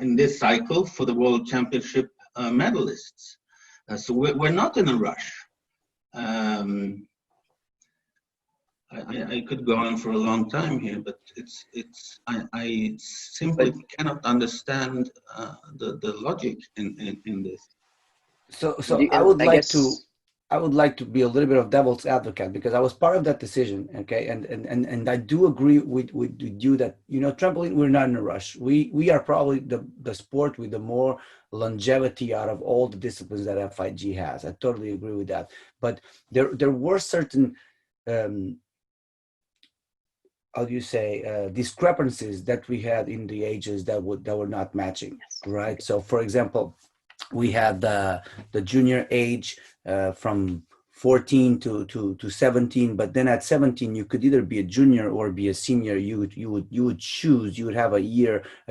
in this cycle for the World Championship medalists. So we're not in a rush. I could go on for a long time here, but I simply cannot understand the logic in this. So I would like to be a little bit of devil's advocate, because I was part of that decision, okay? And I do agree with you that, you know, trampoline, we're not in a rush. We are probably the sport with the more longevity out of all the disciplines that FIG has. I totally agree with that. But there were certain how do you say, discrepancies that we had in the ages that were not matching, right? So for example, we had the junior age from 14 to 17, but then at 17 you could either be a junior or be a senior. You would choose. You would have a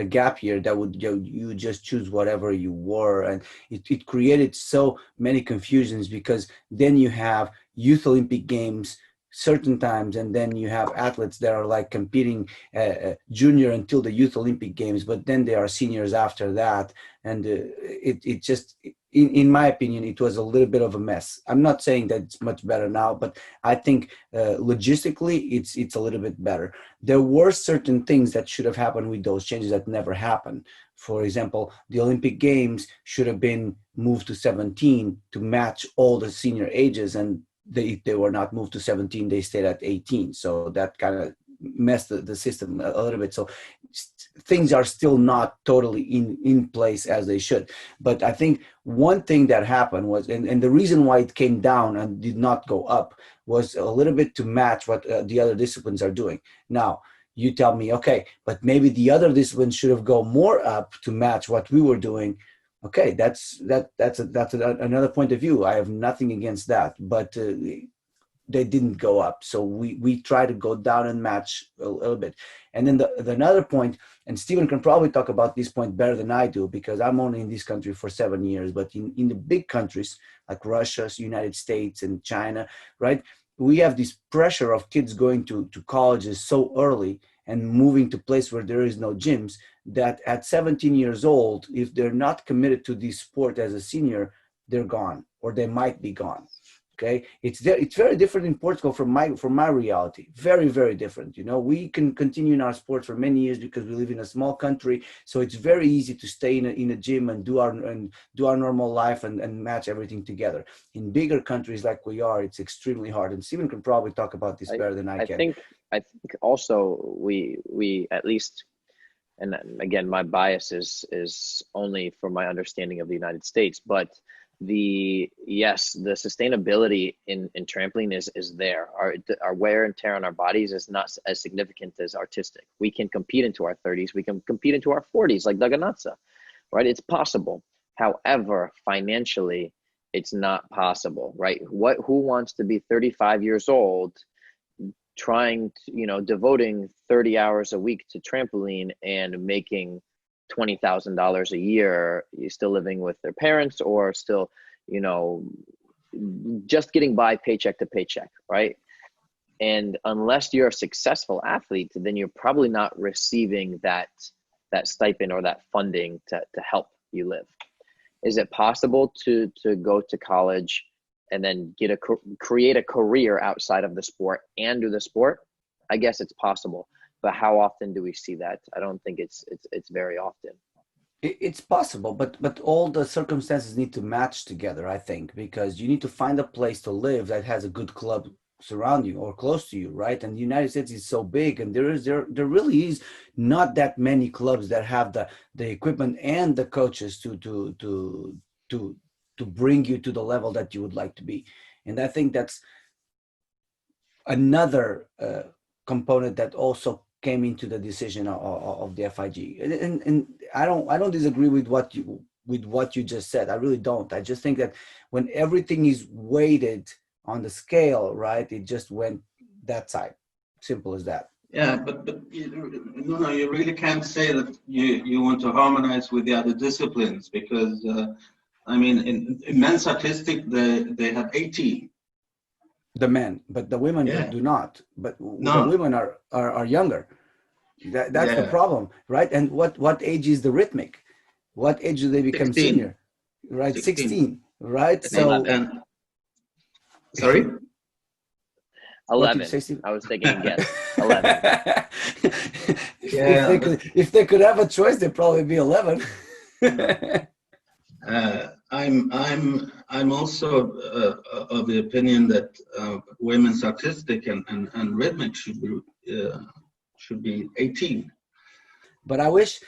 gap year that you would just choose whatever you were, and it created so many confusions, because then you have Youth Olympic Games certain times, and then you have athletes that are like competing junior until the Youth Olympic Games, but then they are seniors after that, and it just, in my opinion, it was a little bit of a mess. I'm not saying that it's much better now, but I think logistically it's a little bit better. There were certain things that should have happened with those changes that never happened. For example, the Olympic Games should have been moved to 17 to match all the senior ages, and they were not moved to 17, they stayed at 18. So that kind of messed the system a little bit. So things are still not totally in place as they should. But I think one thing that happened was, and the reason why it came down and did not go up, was a little bit to match what the other disciplines are doing. Now, you tell me, okay, but maybe the other disciplines should have gone more up to match what we were doing. Okay, that's another point of view. I have nothing against that, but they didn't go up. So we try to go down and match a little bit. And then the another point, and Stephen can probably talk about this point better than I do, because I'm only in this country for 7 years, but in the big countries like Russia, United States, and China, right? We have this pressure of kids going to colleges so early and moving to place where there is no gyms, that at 17 years old, if they're not committed to this sport as a senior, they're gone, or they might be gone. Okay, it's very different in Portugal from my reality. Very, very different. You know, we can continue in our sport for many years because we live in a small country, so it's very easy to stay in a gym and do our normal life and match everything together. In bigger countries like we are, it's extremely hard. And Stephen can probably talk about this better than I can. I think also we at least, and again, my bias is only from my understanding of the United States, but the sustainability in trampoline is there. Our wear and tear on our bodies is not as significant as artistic. We can compete into our 30s, we can compete into our 40s like Daganatsa, right? It's possible. However, financially, it's not possible, right? Who wants to be 35 years old trying to, devoting 30 hours a week to trampoline and making $20,000 a year, you're still living with their parents, or still, just getting by paycheck to paycheck, right? And unless you're a successful athlete, then you're probably not receiving that stipend or that funding to help you live. Is it possible to go to college and then create a career outside of the sport and do the sport? I guess it's possible, but how often do we see that? I don't think it's very often. It's possible, but all the circumstances need to match together, I think, because you need to find a place to live that has a good club surround you or close to you, right? And the United States is so big, and there really is not that many clubs that have the equipment and the coaches to to bring you to the level that you would like to be. And I think that's another component that also came into the decision of the FIG. And I don't disagree with what you just said. I really don't. I just think that when everything is weighted on the scale, right, it just went that side. Simple as that. Yeah, but no, you really can't say that you want to harmonize with the other disciplines, because I mean, in men's artistic, they have 18. The men, but the women do not. But the women are younger. That's the problem, right? And what age is the rhythmic? What age do they become 16. senior? Right, 16, right? So, sorry? 11. I was taking a guess. 11. If they could have a choice, they'd probably be 11. I'm also of the opinion that women's artistic and rhythmic should be 18. But I wish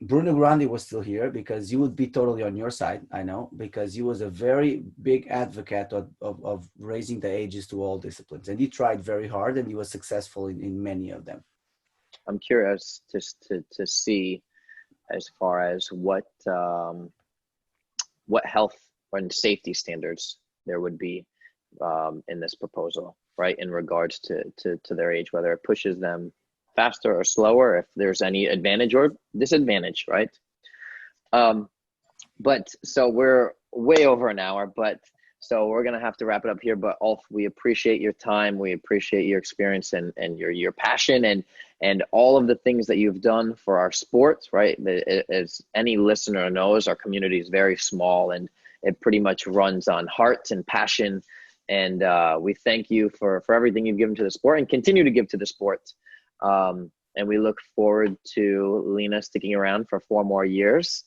Bruno Grandi was still here, because he would be totally on your side, I know, because he was a very big advocate of raising the ages to all disciplines. And he tried very hard, and he was successful in many of them. I'm curious to see as far as what health and safety standards there would be in this proposal, right, in regards to their age, whether it pushes them faster or slower, if there's any advantage or disadvantage, right? But so we're way over an hour, but so we're gonna have to wrap it up here. But Ulf, we appreciate your time, we appreciate your experience and your passion and all of the things that you've done for our sport, right? As any listener knows, our community is very small, and it pretty much runs on heart and passion. And we thank you for everything you've given to the sport and continue to give to the sport. And we look forward to Lina sticking around for 4 more years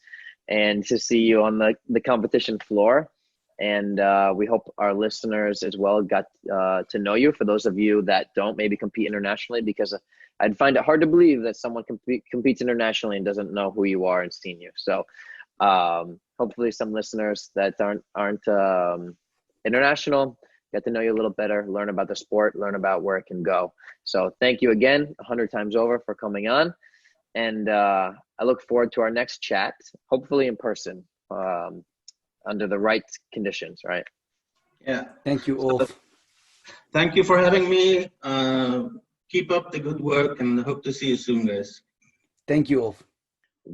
and to see you on the competition floor. And we hope our listeners as well got to know you. For those of you that don't maybe compete internationally, because I'd find it hard to believe that someone competes internationally and doesn't know who you are and seen you. So hopefully some listeners that aren't international get to know you a little better, learn about the sport, learn about where it can go. So thank you again 100 times over for coming on. And I look forward to our next chat, hopefully in person, under the right conditions, right? Yeah. Thank you, Ulf. Thank you for having me. Keep up the good work, and hope to see you soon, guys. Thank you, Ulf.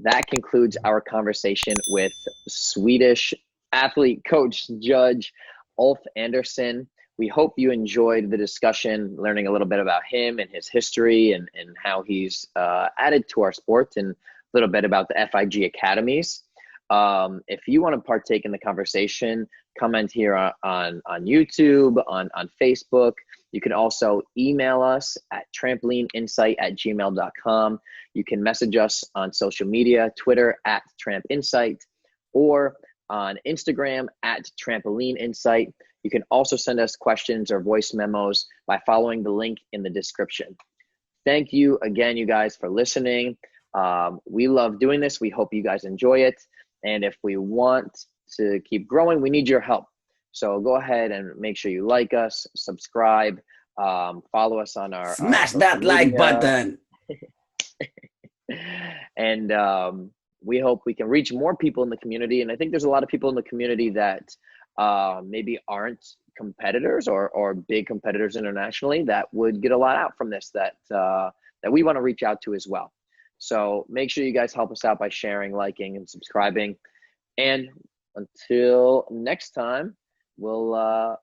That concludes our conversation with Swedish athlete, coach, judge, Ulf Andersson. We hope you enjoyed the discussion, learning a little bit about him and his history and how he's added to our sport, and a little bit about the FIG Academies. If you want to partake in the conversation, comment here on YouTube, on Facebook. You can also email us at trampolineinsight@gmail.com. You can message us on social media, Twitter @trampinsight, or on Instagram @trampolineinsight. You can also send us questions or voice memos by following the link in the description. Thank you again, you guys, for listening. We love doing this. We hope you guys enjoy it. And if we want to keep growing, we need your help. So go ahead and make sure you like us, subscribe, follow us on our smash that like button. And we hope we can reach more people in the community. And I think there's a lot of people in the community that maybe aren't competitors or big competitors internationally that would get a lot out from this, that we want to reach out to as well. So make sure you guys help us out by sharing, liking, and subscribing. And until next time, we'll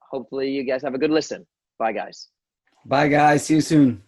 hopefully you guys have a good listen. Bye, guys. Bye, guys. See you soon.